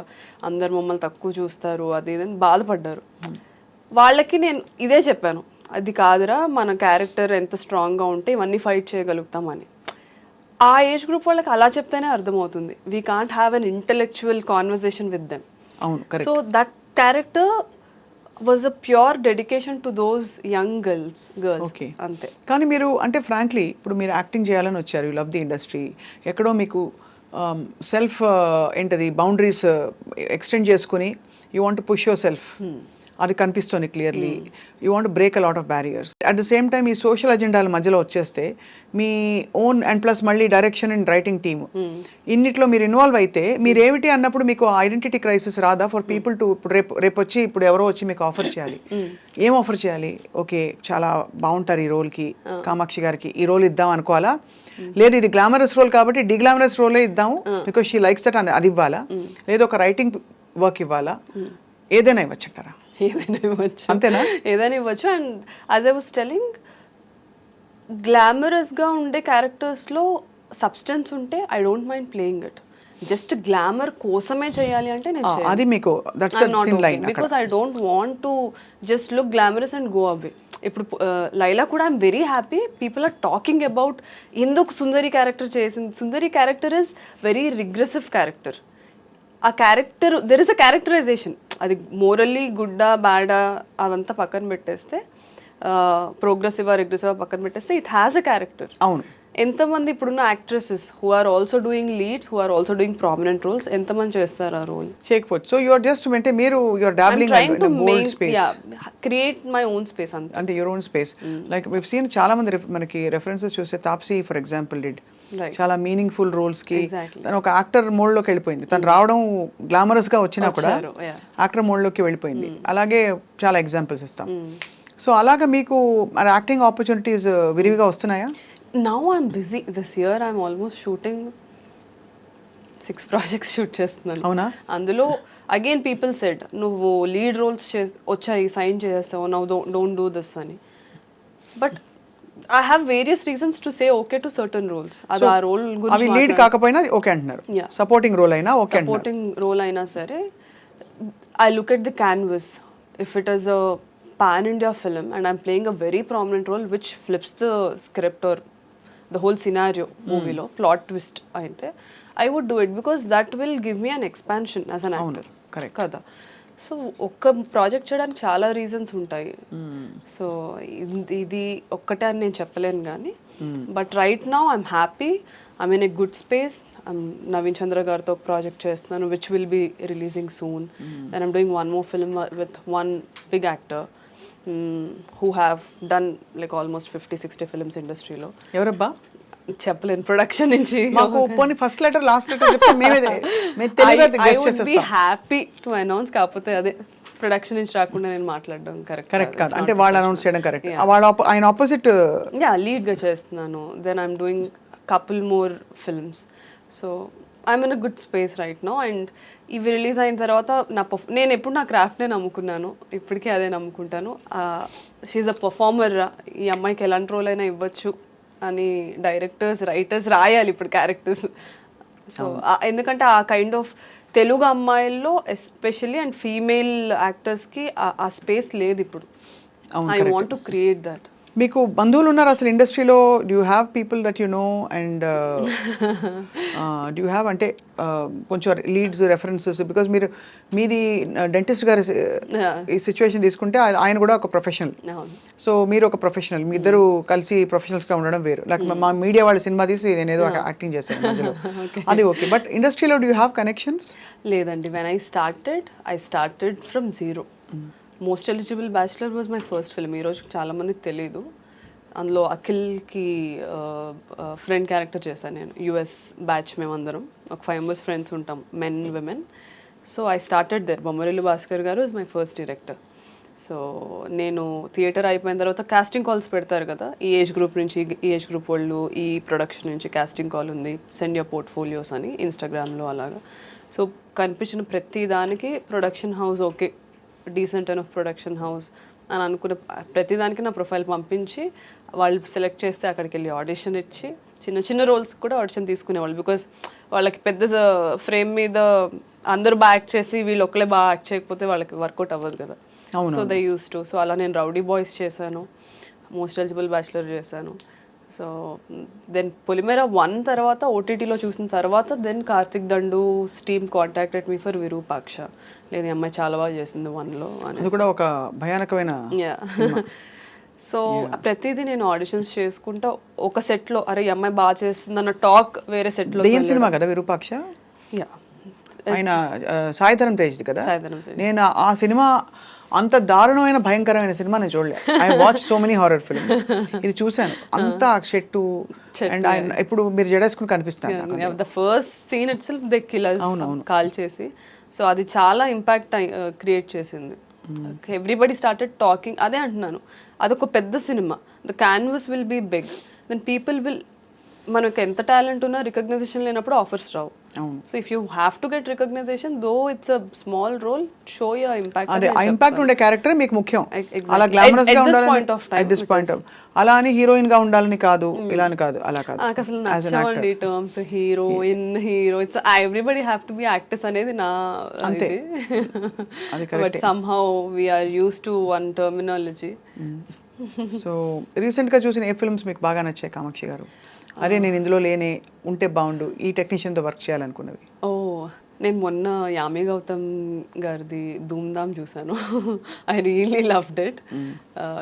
అందరు మమ్మల్ని తక్కువ చూస్తారు, అది ఇదని బాధపడ్డారు. వాళ్ళకి నేను ఇదే చెప్పాను, అది కాదురా, మన క్యారెక్టర్ ఎంత స్ట్రాంగ్గా ఉంటే ఇవన్నీ ఫైట్ చేయగలుగుతామని. ఆ ఏజ్ గ్రూప్ వాళ్ళకి అలా చెప్తేనే అర్థమవుతుంది. We can't have an intellectual conversation with them. అవును, so that character was a pure dedication to those young girls. Okay, అంతే. కానీ మీరు అంటే ఫ్రాంక్లీ ఇప్పుడు మీరు యాక్టింగ్ చేయాలని వచ్చారు, యూ లవ్ ది ఇండస్ట్రీ, ఎక్కడో మీకు సెల్ఫ్ ఏంటది బౌండరీస్ ఎక్స్టెండ్ చేసుకుని you want push your self, అది కనిపిస్తుంది clearly. You want break a lot of barriers. At the same time ఈ సోషల్ అజెండాల మధ్యలో వచ్చేస్తే మీ ఓన్ అండ్ ప్లస్ మళ్ళీ డైరెక్షన్ అండ్ రైటింగ్ టీమ్, ఇన్నిట్లో మీరు ఇన్వాల్వ్ అయితే మీరు ఏమిటి అన్నప్పుడు మీకు ఐడెంటిటీ క్రైసిస్ రాదా ఫర్ పీపుల్ టు, ఇప్పుడు రేపు వచ్చి ఇప్పుడు ఎవరో వచ్చి మీకు ఆఫర్ చేయాలి, ఏం ఆఫర్ చేయాలి? ఓకే, చాలా బాగుంటారు ఈ రోల్కి, కామాక్షి గారికి ఈ రోల్ ఇద్దాం అనుకోవాలా? లేదు ఇది గ్లామరస్ రోల్ కాబట్టి డిగ్లామరస్ రోలే ఇద్దాము బికాస్ షీ లైక్స్ దట్, అది ఇవ్వాలా? లేదు ఒక రైటింగ్ వర్క్ ఇవ్వాలా? ఏదైనా ఇవ్వచ్చు అంటారా? ఏదైనా ఇవ్వచ్చు, అంతేనా? ఏదైనా ఇవ్వచ్చు. And as I was telling, గ్లామరస్గా ఉండే క్యారెక్టర్స్లో సబ్స్టెన్స్ ఉంటే I don't mind playing it. Just glamour కోసమే చేయాలి అంటే నేను అది మీకు that's the thin line, because I don't want to just look glamorous and go away. ఇప్పుడు లైలా కూడా I'm very happy people are talking about ఎందుకు సుందరి క్యారెక్టర్ చేసింది. Sundari character is very regressive character. ఆ character, there is a characterization. అది morally గుడ్డా బ్యాడా అదంతా పక్కన పెట్టేస్తే, ప్రోగ్రెసివా రిగ్రెసివా పక్కన పెట్టేస్తే, ఇట్ హ్యాస్ అ క్యారెక్టర్. అవును. ఎంతమంది ఇప్పుడున్న actresses who are also doing leads, who are also doing prominent roles, ఎంతమంది చేస్తారు ఆ రోల్? చేయకపోవచ్చు. సో యు ఆర్ జస్ట్ అంటే మీరు you are dabbling in bold space, create my own space అంటే your own space. Like we seen చాలా మంది మనకి రెఫరెన్సెస్ చూస్తే, తాప్సీ ఫర్ ఎగ్జాంపుల్ డిడ్ చాలా మీనింగ్ఫుల్ రోల్స్ కి తను ఒక యాక్టర్ మోడ్ లోకి వెళ్ళిపోయింది. తను రావడం గ్లామరస్ గా వచ్చినా కూడా యాక్టర్ మోడ్ లోకి వెళ్ళిపోయింది. అలాగే చాలా ఎగ్జాంపుల్స్ ఇస్తాం. సో అలాగా మీకు యాక్టింగ్ ఆపర్చునిటీస్ విరివిగా వస్తున్నాయా? Now I'm busy. This year I'm almost shooting 6 projects shoot చేస్తున్నాను. అవునా? అందులో అగైన్ పీపుల్ సెడ్ నువ్వు లీడ్ రోల్స్ వచ్చాయి, సైన్ చేస్తావు, నౌ డోంట్ డూ దిస్ అని. But I have various reasons to say okay to certain roles. అది ఆ role గురించి లీడ్ కాకపోయినా ఓకే అంటున్నారు, సపోర్టింగ్ రోల్ అయినా ఓకే, సపోర్టింగ్ రోల్ అయినా సరే I look at the canvas. If it is a pan India film and I'm playing a very prominent role which flips the script or the whole scenario movie lo plot twist ainte, I would do it because that will give me an expansion as an actor. Correct kada. So ఒక్క project చేయడానికి చాలా reasons ఉంటాయి. So ఇది ఒక్కటే అని నేను చెప్పలేను కానీ, but right now I'm happy, I'm in a good space. Naveen Chandra గారితో ఒక ప్రాజెక్ట్ చేస్తున్నాను which will be releasing soon. Then I'm doing one more film with one big actor who have done like almost 50-60 films ఇండస్ట్రీలో. ఎవరబ్బా? చెప్పలేను, production నుంచి. మాకు పోనీ first letter last letter చెప్తే మేము తెలుగుగా గెస్ చేసేస్తాం. I would be happy to announce, కాకపోతే అదే ప్రొడక్షన్ నుంచి రాకుండా నేను మాట్లాడడం కరెక్ట్ కాదు. అంటే వాళ్ళు అనౌన్స్ చేయడం కరెక్ట్. ఆయన ఆపోజిట్ లీడ్ గా చేస్తున్నాను. Then I'm doing couple more films. So I'm in a good space right now. And ఇవి రిలీజ్ అయిన తర్వాత నేను ఎప్పుడు నా క్రాఫ్ట్నే నమ్ముకున్నాను, ఇప్పటికీ అదే నమ్ముకుంటాను. షీఈ్ అ పర్ఫార్మర్, ఈ అమ్మాయికి ఎలాంటి రోల్ అయినా ఇవ్వచ్చు అని డైరెక్టర్స్ రైటర్స్ రాయాలి ఇప్పుడు క్యారెక్టర్స్. సో ఎందుకంటే ఆ కైండ్ ఆఫ్ తెలుగు అమ్మాయిల్లో ఎస్పెషల్లీ అండ్ ఫీమేల్ యాక్టర్స్కి ఆ స్పేస్ లేదు ఇప్పుడు. I want to create that. మీకు బంధువులు ఉన్నారు అసలు ఇండస్ట్రీలో? Do you have people that you know and do you have అంటే కొంచెం లీడ్స్ రెఫరెన్సెస్? బికాజ్ మీది డెంటిస్ట్ గారి ఈ సిచ్యువేషన్ తీసుకుంటే ఆయన కూడా ఒక ప్రొఫెషనల్, సో మీరు ఒక ప్రొఫెషనల్, మీ ఇద్దరు కలిసి ప్రొఫెషనల్స్గా ఉండడం వేరు. లైక్ మా మీడియా వాళ్ళ సినిమా తీసి నేను ఏదో యాక్టింగ్ చేశాను మధ్యలో, అది ఓకే. బట్ ఇండస్ట్రీలో డూ యూ హ్యావ్ కనెక్షన్స్? లేదండి. When I started from zero. Most eligible bachelor was my first film. ఈరోజు చాలామందికి తెలీదు. అందులో అఖిల్కి ఫ్రెండ్ క్యారెక్టర్ చేశాను నేను. యుఎస్ బ్యాచ్ మేమందరం ఒక 5 members ఫ్రెండ్స్ ఉంటాం, men women. So I started there. Bommarillu Bhaskar garu is my first director. So నేను థియేటర్ అయిపోయిన తర్వాత కాస్టింగ్ కాల్స్ పెడతారు కదా, ఈ ఏజ్ గ్రూప్ నుంచి ఈ ఏజ్ గ్రూప్ వాళ్ళు, ఈ ప్రొడక్షన్ నుంచి కాస్టింగ్ కాల్ ఉంది, సెండ్ యువర్ పోర్ట్ఫోలియోస్ అని ఇన్స్టాగ్రామ్లో అలాగా. సో కనిపించిన ప్రతి దానికి production house okay, decent and of production house అని అనుకున్న ప్రతిదానికి నా ప్రొఫైల్ పంపించి వాళ్ళు సెలెక్ట్ చేస్తే అక్కడికి వెళ్ళి ఆడిషన్ ఇచ్చి చిన్న చిన్న రోల్స్ కూడా ఆడిషన్ తీసుకునేవాళ్ళు. బికాజ్ వాళ్ళకి పెద్ద ఫ్రేమ్ మీద అందరూ బాగా యాక్ట్ చేసి వీళ్ళు ఒక్కలే బాగా యాక్ట్ చేయకపోతే వాళ్ళకి వర్కౌట్ అవ్వదు కదా. So they use to. So అలా నేను రౌడీ బాయ్స్ చేశాను, మోస్ట్ ఎలిజిబుల్ బ్యాచులర్ చేశాను. సో దెన్ పొలిమేర 1 తర్వాత ఓటీటీలో చూసిన తర్వాత then Karthik Dandu team contacted me for Virupaksha. లేదు ఈ అమ్మాయి చాలా బాగా చేసింది 1లో అని. అది కూడా ఒక భయానకమైన సో ప్రతిదీ నేను ఆడిషన్స్ చేసుకుంటా ఒక సెట్లో అరే ఈ అమ్మాయి బాగా చేస్తుంది అన్న టాక్ వేరే సెట్లో. దెయ్యం సినిమా కదా విరూపాక్ష, ఆయన సాయిధరం తేజ్ది కదా. నేను ఆ సినిమా అంత దారుణమైన భయంకరమైన సినిమా నేను చూడలేదు. I watch so many horror films, ఇది చూశాను. అంతా చెట్టు అండ్ ఆయన ఇప్పుడు మీరు జడేసుకుని కనిపిస్తాను. The first scene itself they killers call చేసి, సో అది చాలా ఇంపాక్ట్ క్రియేట్ చేసింది. Everybody started talking. అదే అంటున్నాను, అదొక పెద్ద సినిమా, the canvas will be big, then people will, మనకు ఎంత టాలెంట్ ఉన్నా రికగ్నైజేషన్ లేనప్పుడు ఆఫర్స్ రావు. So if you have to get recognition though it's a small role, show your impact. అదే ఆ ఇంపాక్ట్ ఉండే క్యారెక్టర్ మీకు ముఖ్యం. అలా గ్లామరస్ గా ఉండాలని, దిస్ పాయింట్ అలా అని హీరోయిన్ గా ఉండాలని కాదు, ఇలా అని కాదు, అలా కాదు. అసలు నచ్చవండి terms heroine, hero, it's everybody have to be actors అనేది నా అంతే. But somehow we are used to one terminology. So recent గా చూసిన ఏ ఫిల్మ్స్ మీకు బాగా నచ్చాయి కామాక్షి గారు? అరే నేను ఇందులో లేనే ఉంటే బాగుండు, ఈ టెక్నీషియన్తో వర్క్ చేయాలనుకున్నవి? నేను మొన్న యామి గౌతమ్ గారిది ధూమ్ధామ్ చూసాను. I really loved it.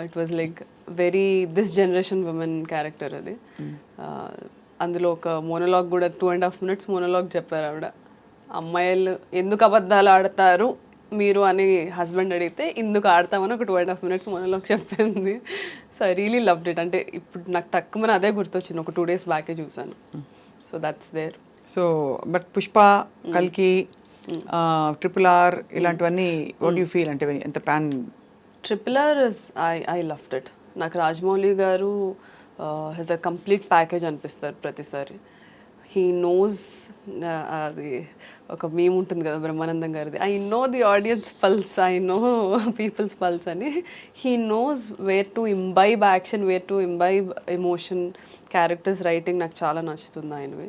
It was like very this generation women character అది. అందులో ఒక మోనోలాగ్ కూడా 2.5 minutes మోనోలాగ్ చెప్పారు ఆవిడ. అమ్మాయిలు ఎందుకు అబద్ధాలు ఆడతారు మీరు అని హస్బెండ్ అడిగితే ఇందుకు ఆడతామని ఒక 2.5 minutes మోనోలాగ్ చెప్పింది. So I really loved it. అంటే ఇప్పుడు నాకు తక్కువ అదే గుర్తొచ్చింది, ఒక 2 days బ్యాకే చూసాను. So that's there. So but Pushpa, కల్కి, RRR ఇలాంటివన్నీ వాట్ యూ ఫీల్? అంటే ఎంత pan? RRR I loved it. నాకు రాజమౌళి గారు హెస్ అ కంప్లీట్ ప్యాకేజ్ అనిపిస్తారు ప్రతిసారి. హీ నోస్, అది ఒక మీమ్ ఉంటుంది కదా బ్రహ్మానందం గారిది, I know the audience pulse, I know people's pulse అని. He knows where to imbibe action, where to imbibe emotion. Characters writing నాకు చాలా నచ్చుతుంది ఆయనవి.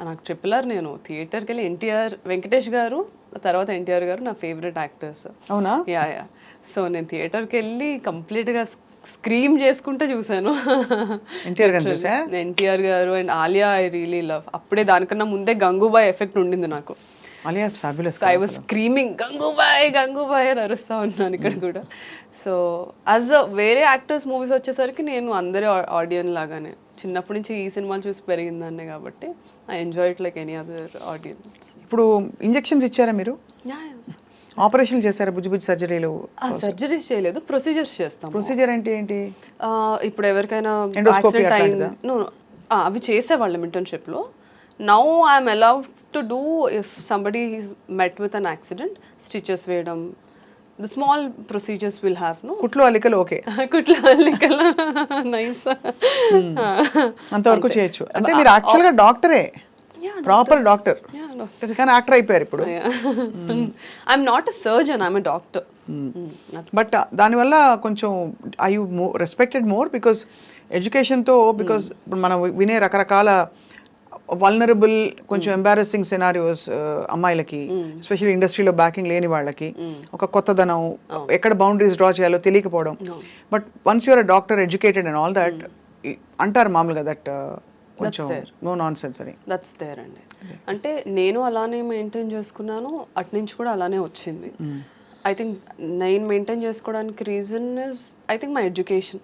నాకు RRR నేను థియేటర్కి వెళ్ళి ఎన్టీఆర్, వెంకటేష్ గారు తర్వాత ఎన్టీఆర్ గారు నా ఫేవరెట్ యాక్టర్స్. అవునా? యా. సో నేను థియేటర్కి వెళ్ళి కంప్లీట్గా స్క్రీమ్ చేసుకుంటే చూసాను. ఎన్టీఆర్ గారు and Alia I really love. అప్పుడే దానికన్నా ముందే గంగూబాయ్ ఎఫెక్ట్ ఉండింది నాకు. I was screaming Gangubai Gangubai అని అరుస్తా ఉన్నాను ఇక్కడ కూడా. సో యాజ్ అ వేరే యాక్టర్స్ మూవీస్ వచ్చేసరికి నేను అందరి ఆడియన్స్ లాగానే చిన్నప్పటి నుంచి ఈ సినిమాలు చూసి పెరిగిందాన్నే కాబట్టి I enjoy it like any other audience. ఇప్పుడు ఇంజెక్షన్స్ ఇచ్చారా మీరు? ఆపరేషన్ చేశారా? బుజ్జి బుజ్జి సర్జరీలు? సర్జరీస్ చేయలేదు, ప్రొసీజర్స్ చేస్తాం. ప్రొసీజర్ అంటే ఏంటి? ఇప్పుడు ఎవరికైనా యాక్సిడెంట్ అయింది, అవి చేసేవాళ్ళం ఇంటర్న్షిప్లో. Now I'm allowed to do if somebody is met with an accident, stitches వేయడం, the small procedures will have. No కుట్లు అల్లికలు ఓకే, కుట్లు అల్లికలు నైస్, అంతవరకు చేయొచ్చు. అంటే మీరు యాక్చువల్గా డాక్టరే, ప్రాపర్ డాక్టర్, కానీ యాక్టర్ అయిపోయారు ఇప్పుడు. I'm not a surgeon, I'm a doctor. But దానివల్ల కొంచెం I you respected more because ఎడ్యుకేషన్తో, బికాస్ ఇప్పుడు మనం వినే రకరకాల వల్నరబుల్, కొంచెం ఎంబారసింగ్ సినారియోస్ అమ్మాయిలకి, ఎస్పెషల్లీ ఇండస్ట్రీలో బ్యాకింగ్ లేని వాళ్ళకి, ఒక కొత్తదనం, ఎక్కడ బౌండరీస్ డ్రా చేయాలో తెలియకపోవడం. But once you're a doctor, educated and all that, అంటారు మామూలుగా దట్ కొంచెం నో నాన్ సెన్స్ అని. దట్స్ దేర్ అండి. అంటే నేను అలానే మెయింటైన్ చేసుకున్నాను, అటు నుంచి కూడా అలానే వచ్చింది. ఐ థింక్ నేను మెయింటైన్ చేసుకోవడానికి reason is I think my education,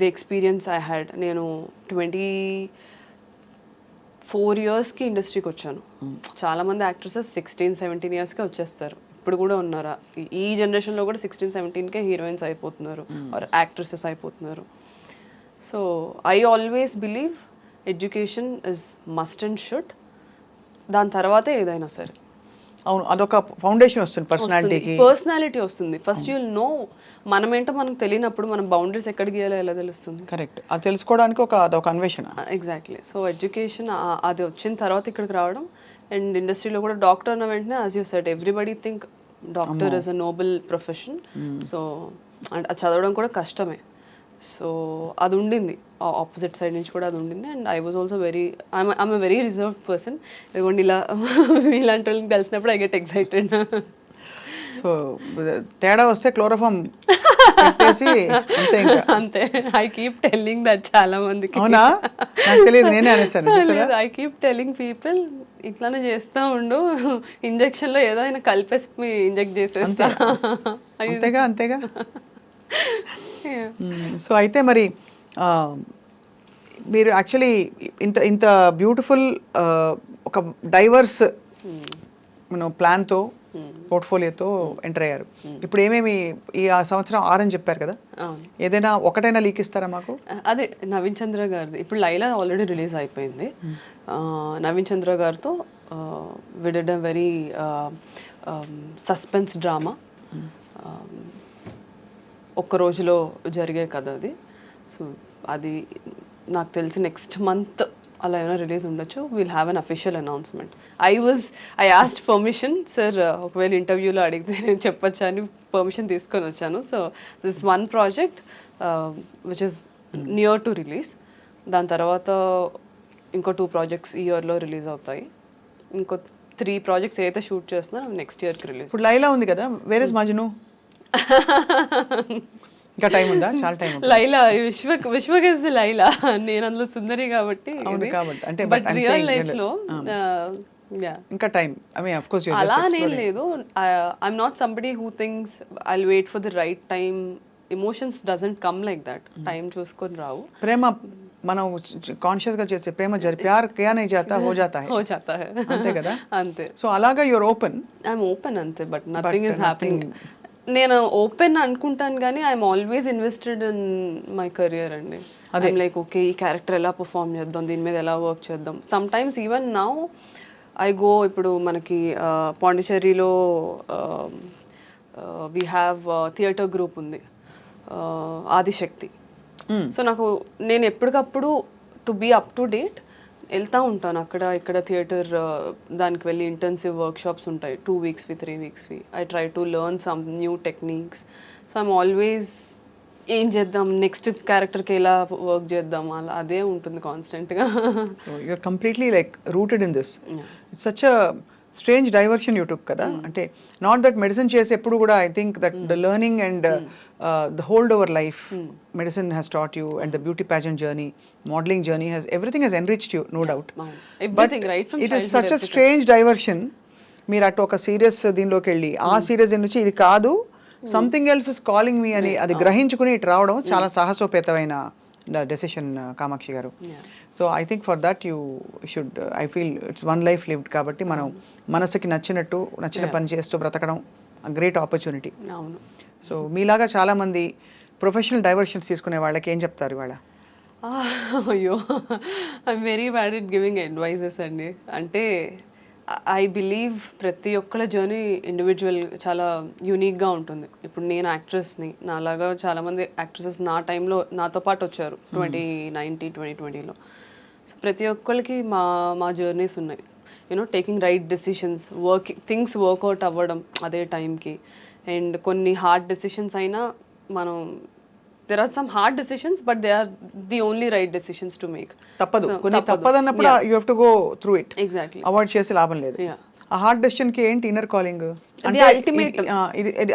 the experience I had. నేను 24 yearsకి ఇండస్ట్రీకి వచ్చాను. చాలామంది యాక్ట్రెసెస్ 16-17 yearsకే వచ్చేస్తారు. ఇప్పుడు కూడా ఉన్నారా ఈ జనరేషన్లో కూడా 16-17కే హీరోయిన్స్ అయిపోతున్నారు, ఆర్ యాక్ట్రెసెస్ అయిపోతున్నారు. So I always believe education is must and should, దాని తర్వాతే ఏదైనా సరే. అవును, అదొక ఫౌండేషన్ వస్తుంది పర్సనాలిటీకి. పర్సనాలిటీ వస్తుంది. ఫస్ట్ యుల్ నో మనమేంటో మనకు తెలియనప్పుడు మనం బౌండరీస్ ఎక్కడ గీయాలో ఎలా తెలుస్తుంది. కరెక్ట్, అది తెలుసుకోవడానికి అదొక అన్వేషణ. ఎగ్జాక్ట్లీ. సో ఎడ్యుకేషన్ అది వచ్చిన తర్వాత ఇక్కడికి రావడం, అండ్ ఇండస్ట్రీలో కూడా డాక్టర్ అన్న వెంటనే as you said everybody think doctor is a Nobel profession. So and అది చదవడం కూడా కష్టమే. సో అది ఉండింది, ఆపోజిట్ సైడ్ నుంచి కూడా అది ఉండింది. And I was also I'm very reserved person. ఇదిగోండి ఇలా ఇలాంటి వాళ్ళని కలిసినప్పుడు ఐ గెట్ ఎక్సైటెడ్. సో తేడా వస్తే క్లోరోఫామ్ పెట్టేసి అంతే ఇంకా. అంతే. ఐ కీప్ టెల్లింగ్ దట్ చాలా మందికి. అవునా, నాకు తెలియదు, నేనే అనేసాను. ఐ కీప్ టెల్లింగ్ పీపుల్ ఇట్లానే చేస్తూ ఉండు, ఇంజెక్షన్లో ఏదో అయినా కలిపేసి ఇంజెక్ట్ చేసేస్తా. అంతేగా అంతేగా. సో అయితే మరి మీరు యాక్చువల్లీ ఇంత ఇంత బ్యూటిఫుల్ ఒక డైవర్స్ ప్లాన్తో పోర్ట్ఫోలియోతో ఎంటర్ అయ్యారు. ఇప్పుడు ఏమేమి ఈ సంవత్సరం 6 అని చెప్పారు కదా, ఏదైనా ఒకటైనా లీక్ ఇస్తారా మాకు? అదే నవీన్ చంద్ర గారిది ఇప్పుడు లైలా ఆల్రెడీ రిలీజ్ అయిపోయింది. నవీన్ చంద్ర గారితో we did a very suspense drama. ఒక్క రోజులో జరిగే కథ అది. సో అది నాకు తెలిసి నెక్స్ట్ మంత్ అలా ఏమైనా రిలీజ్ ఉండొచ్చు. Will have an official announcement. I asked permission, sir ఒకవేళ ఇంటర్వ్యూలో అడిగితే నేను చెప్పొచ్చా అని పర్మిషన్ తీసుకొని వచ్చాను. So this one project which is near to release. దాని తర్వాత ఇంకో 2 ప్రాజెక్ట్స్ ఈ ఇయర్లో రిలీజ్ అవుతాయి. ఇంకో 3 ప్రాజెక్ట్స్ ఏదైతే షూట్ చేస్తున్నారో నెక్స్ట్ ఇయర్కి రిలీజ్. ఇప్పుడు లైలా ఉంది కదా, వేర్ ఇస్ మజ్ను? ఇంకా టైం ఉందా? చాలా time. Laila Vishwak is the Laila, నేను అందులో సుందరి కాబట్టి. అంటే బట్ రియల్ లైఫ్ లో ఇంకా time, I mean of course అలా నేను లేదు. I'm not somebody who things I will wait for the right time. Emotions doesn't come like that. Time చూసుకొని రావు. ప్రేమ మనం కాన్షియస్ గా చేసే ప్రేమ ప్యార్ కియా నహీ జాతా హో జాతా హై అంతే కదా. అంతే. సో అలాగా యూర్ ఓపెన్. ఐఎమ్ ఓపెన్ అంతే, బట్ నథింగ్ ఇస్ హ్యాపెనింగ్. నేను ఓపెన్ అనుకుంటాను కానీ I'm always invested in my career అండి. ఐఎమ్ లైక్ ఓకే ఈ క్యారెక్టర్ ఎలా పర్ఫామ్ చేద్దాం, దీని మీద ఎలా వర్క్ చేద్దాం. Sometimes even now I go, ఇప్పుడు మనకి పాండిచేరిలో వీ హ్యావ్ థియేటర్ గ్రూప్ ఉంది, ఆదిశక్తి. సో నేను ఎప్పటికప్పుడు to be up to date వెళ్తూ ఉంటాను. ఇక్కడ థియేటర్ దానికి వెళ్ళి ఇంటెన్సివ్ వర్క్షాప్స్ ఉంటాయి 2 weeksవి 3 weeksవి. I try to learn some new techniques. So I'm always ఏం చేద్దాం, నెక్స్ట్ క్యారెక్టర్కి ఎలా వర్క్ చేద్దాం, అలా అదే ఉంటుంది కాన్స్టెంట్గా. So you're completely like rooted in this. It's such a strange diversion you took కదా. అంటే నాట్ దట్ మెడిసిన్ చేసి ఎప్పుడు కూడా I think that the learning and the hold over life medicine has taught you and the beauty pageant journey, modelling journey has everything has enriched you, no doubt. But it is such a strange diversion. మీరు అటు ఒక serious దీనిలోకి వెళ్ళి ఆ serious నుంచి ఇది కాదు, something else is calling మీ అని అది గ్రహించుకుని ఇటు రావడం చాలా సాహసోపేతమైన డెసిషన్ కామాక్షి గారు. So I think for that you should, I feel it's one life lived కాబట్టి మనం మనసుకి నచ్చిన పని చేస్తూ బ్రతకడం గ్రేట్ ఆపర్చునిటీ. సో మీలాగా చాలామంది ప్రొఫెషనల్ డైవర్షన్స్ తీసుకునే వాళ్ళకి ఏం చెప్తారు ఇవాళ? అయ్యో, I'm very bad at giving advises అండి. అంటే ఐ బిలీవ్ ప్రతి ఒక్కళ్ళ జర్నీ ఇండివిజువల్ చాలా యూనిక్గా ఉంటుంది. ఇప్పుడు నేను యాక్ట్రెస్ని, నాలాగా చాలామంది యాక్ట్రెసెస్ నా టైంలో నాతో పాటు వచ్చారు 2020లో. సో ప్రతి ఒక్కరికి మా జర్నీస్ ఉన్నాయి. You know taking right decisions, things workout అవ్వడం అదే టైంకి. అండ్ కొన్ని హార్డ్ డెసిషన్స్ అయినా మనం there are some hard decisions but they are the only right decisions to make. తప్పదు, కొన్ని తప్పదన్నప్పుడు you have to go through it. Exactly. Avoid చేసి లాభం లేదు. ఆ హార్డ్ డెసిషన్ కి ఏంటి ఇన్నర్ కాలింగ్ అంటే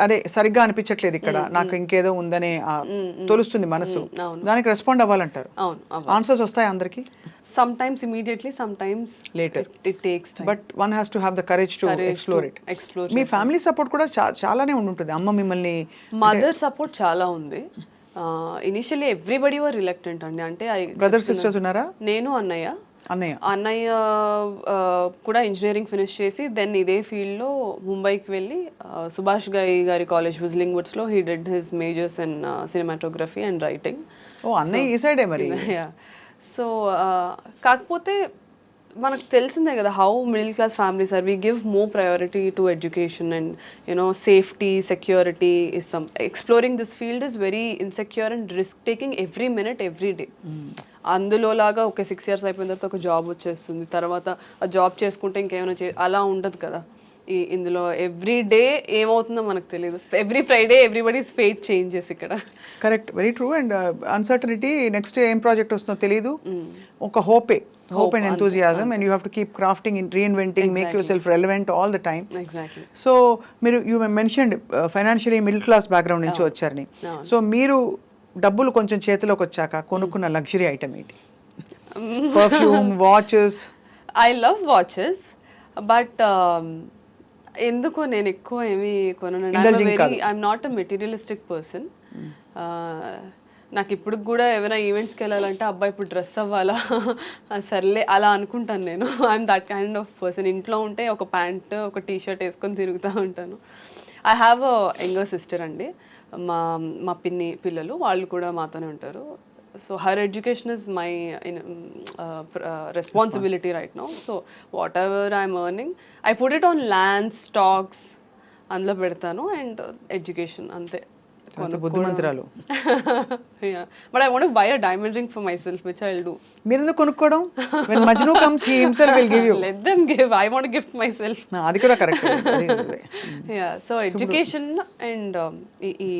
అదే సరిగ్గా అనిపించట్లేదు ఇక్కడ, నాకు ఇంకేదో ఉందనే తోలుస్తుంది మనసు, దానికి రెస్పాండ్ అవ్వాలంటారు. ఆన్సర్స్ వస్తాయి అందరికి, sometimes immediately, sometimes later. It takes time, but one has to have the courage to explore. Me family support కూడా చాలానే ఉంటుంది. అమ్మ మిమ్మల్ని మదర్ సపోర్ట్ చాలా ఉంది. ఇనిషియల్లీ ఎవ్రీబడి వర్ రిలక్టెంట్ అండి. అంటే బ్రదర్ సిస్టర్స్ ఉన్నారా? నేను అన్నయ్య కూడా ఇంజనీరింగ్ ఫినిష్ చేసి దెన్ ఇదే ఫీల్డ్లో ముంబైకి వెళ్ళి సుభాష్ గారి కాలేజ్ విజిలింగ్ వుడ్స్లో he did his majors in cinematography and writing. ఓ అన్నయ్య ఈ సైడే మరి. సో కాకపోతే మనకు తెలిసిందే కదా how middle class families are we give more priority to education and you know safety security ఇస్తాం. Exploring this field is very insecure and risk taking every minute every day. అందులో లాగా ఒక 6 years అయిపోయిన తర్వాత ఒక జాబ్ వచ్చేస్తుంది, తర్వాత ఆ జాబ్ చేసుకుంటే ఇంకేమైనా అలా ఉండదు కదా. ఇందులో ఎవ్రీ డే ఏమవుతుందో మనకు తెలియదు. Every Friday everybody's fate changes ఇక్కడ. Correct, very true. And uncertainty, next ఏం ప్రాజెక్ట్ వస్తుందో తెలియదు, ఒక hope and enthusiasm, and you have to keep crafting, reinventing, make yourself relevant all the time. Exactly. So మీరు you mentioned financially middle class background నుంచి వచ్చారని. So మీరు డబ్బులు కొంచెం చేతిలోకి వచ్చాక కొనుక్కున్న లగ్జరీ ఐటమ్ ఏంటి? Perfume, watches? I love watches, but ఎందుకో నేను ఎక్కువ ఏమి కొనను. I'm not a materialistic person. నాకు ఇప్పుడు కూడా ఏమైనా ఈవెంట్స్కి వెళ్ళాలంటే అబ్బాయి ఇప్పుడు డ్రెస్ అవ్వాలా సర్లే అలా అనుకుంటాను నేను. I'm that kind of person. ఇంట్లో ఉంటే ఒక ప్యాంట్ ఒక టీ-షర్ట్ వేసుకొని తిరుగుతూ ఉంటాను. I have a younger sister అండి. మా పిన్ని పిల్లలు వాళ్ళు కూడా మాతోనే ఉంటారు. So her education is my responsibility right now. So whatever I'm earning, I put it on land, stocks, అందులో పెడతాను, అండ్ ఎడ్యుకేషన్ అంతే. బుద్ధిమంతురాలు. Yeah, but I want to buy a diamond ring for myself, which I'll do. మీరు ఎందుకు కొనుక్కోవడం? when Majnu comes, he himself will give you. Let them give. I want to gift myself. అది కూడా correct. Yeah, so education and ఈ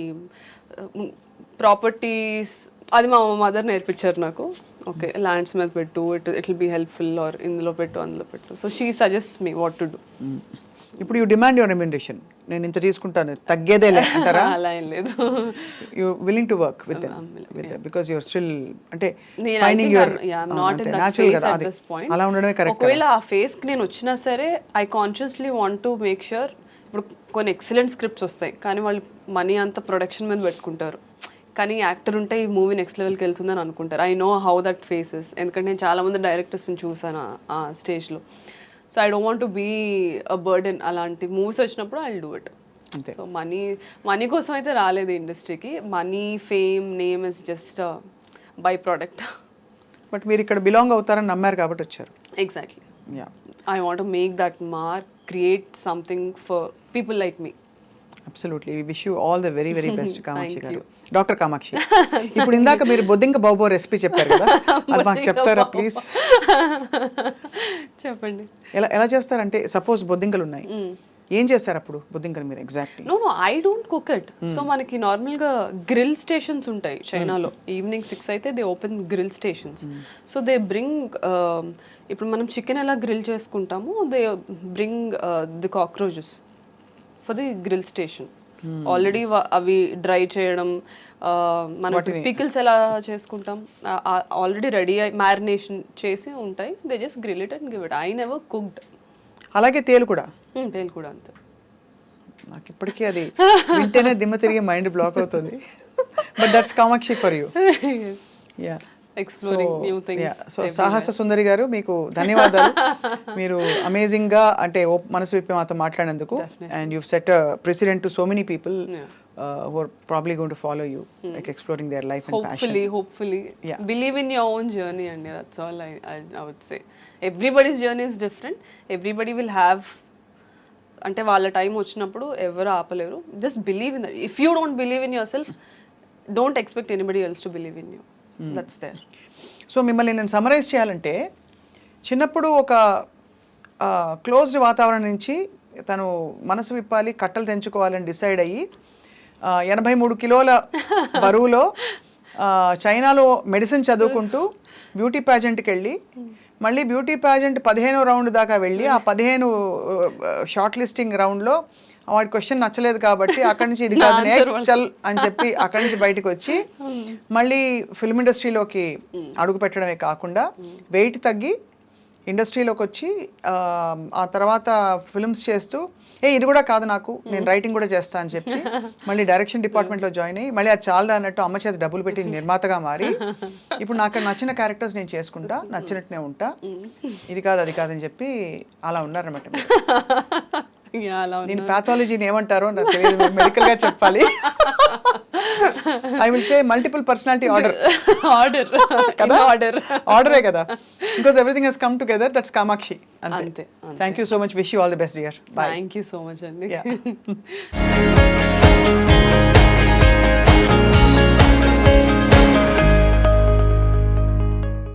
properties అది మా mother నేర్పించారు నాకు. ఓకే, ల్యాండ్స్ మీద పెట్టు, it will be helpful, or ఇందులో పెట్టు అందులో పెట్టు. So she suggest me what to do. ఇప్పుడు యూ డిమాండ్ యువర్ రెమ్యునరేషన్, నేను ఇంత తీసుకుంటాను తగ్గేదేలే అంటారా? అలా ఏం లేదు. You willing to work with because you're still అంటే ఫైండింగ్ యువర్ న్యాచురల్ కదా, అది అలా ఉండడమే కరెక్ట్. ఒకవేళ ఆ ఫేస్కి నేను వచ్చినా సరే I consciously want to make sure. ఇప్పుడు కొన్ని ఎక్సలెంట్ స్క్రిప్ట్స్ వస్తాయి కానీ వాళ్ళు మనీ అంతా ప్రొడక్షన్ మీద పెట్టుకుంటారు, కానీ యాక్టర్ ఉంటే ఈ మూవీ నెక్స్ట్ లెవెల్కి వెళ్తుందని అనుకుంటారు. I know how that faces, ఎందుకంటే నేను చాలామంది డైరెక్టర్స్ని చూసాను ఆ స్టేజ్లో. So I don't want to be a burden. అలాంటి మూవీస్ వచ్చినప్పుడు I will do it. So money కోసం అయితే రాలేదు ఇండస్ట్రీకి. Money, fame, name is just by product. But మీరు ఇక్కడ బిలాంగ్ అవుతారని నమ్మారు కాబట్టి వచ్చారు. Exactly. I want to make that mark, create something for people like me. Absolutely, we wish you all the very very best Kamakshi గారు. Doctor Kamakshi, ఇప్పుడు ఇందాక మీరు బొద్దింక బాబో రెసిపీ చెప్పారు కదా, అది మాకు చెప్తారా ప్లీజ్? చెప్పండి. ఎలా చేస్తారంటే, సపోజ్ బొద్దింకలు ఉన్నాయి, ఏం చేస్తారు అప్పుడు బొద్దింకలు మీరు exactly? No I don't cook it. So మనకి నార్మల్గా గ్రిల్ స్టేషన్స్ ఉంటాయి చైనాలో. ఈవినింగ్ 6 అయితే they open grill stations. So they bring, ఇప్పుడు మనం చికెన్ ఎలా గ్రిల్ చేసుకుంటామో they bring the cockroaches for the grill station. Already అవి డ్రై చేయడం, మనం పికిల్స్ ఎలా చేసుకుంటాం ఆల్రెడీ రెడీ అయి మ్యారినేషన్ చేసి ఉంటాయి. They just grill it and give it. I never cooked. అలాగే తేలు కూడా అంతే. నాకు ఇప్పటికీ అది వింటేనే దిమ్మ తిరిగి మైండ్ బ్లాక్ అవుతుంది. But that's Kamakshi for you. Yeah, exploring new things. So సాహస సుందరి గారు, మీకు ధన్యవాదాలు. మీరు అమేజింగ్ గా అంటే మనసు విప్పి మాతో మాట్లాడినందుకు. And you set president to so many people who are probably going to follow you, like exploring their life and passion. Hopefully. Yeah. Believe in your own journey, and that's all I would say. Everybody's journey is different. Everybody will have, అంటే వాళ్ళ time వచ్చినప్పుడు ఎవరు ఆపలేరు. Just believe in that. If you don't believe in yourself, don't expect anybody else to believe in you. That's there. So మిమ్మల్ని నేను summarise చేయాలంటే, చిన్నప్పుడు ఒక క్లోజ్డ్ వాతావరణం నుంచి తను మనసు విప్పాలి, కట్టలు తెంచుకోవాలని డిసైడ్ అయ్యి 83 కిలోల బరువులో చైనాలో మెడిసిన్ చదువుకుంటూ బ్యూటీ ప్యాజెంట్కి వెళ్ళి, మళ్ళీ బ్యూటీ ప్యాజెంట్ 15వ రౌండ్ దాకా వెళ్ళి, ఆ 15 షార్ట్ లిస్టింగ్ రౌండ్లో వాడి క్వశ్చన్ నచ్చలేదు కాబట్టి అక్కడి నుంచి ఇది కాదు చల్ అని చెప్పి అక్కడి నుంచి బయటకు వచ్చి మళ్ళీ ఫిల్మ్ ఇండస్ట్రీలోకి అడుగు పెట్టడమే కాకుండా వెయిట్ తగ్గి ఇండస్ట్రీలోకి వచ్చి ఆ తర్వాత ఫిల్మ్స్ చేస్తూ, ఇది కూడా కాదు నాకు, నేను రైటింగ్ కూడా చేస్తా అని చెప్పి మళ్ళీ డైరెక్షన్ డిపార్ట్మెంట్లో జాయిన్ అయ్యి, మళ్ళీ అది చాలదా అన్నట్టు అమ్మ చేత డబ్బులు పెట్టి నిర్మాతగా మారి, ఇప్పుడు నాకు నచ్చిన క్యారెక్టర్స్ నేను చేసుకుంటా, నచ్చినట్టునే ఉంటా, ఇది కాదు అది కాదని చెప్పి అలా ఉన్నారన్నమాట. Yeah, అలా నేను పాథాలజీని ఏమంటారో నాకు తెలియదు, మెడికల్ గా చెప్పాలి. I will say multiple personality order. Order కదా ఆర్డర్ ఆర్డరే కదా, because everything he's come together, that's Kamakshi. అంతే, అంతే. అంతే. Thank you so much, wish you all the best dear. Bye. Thank you so much అండి. Yeah.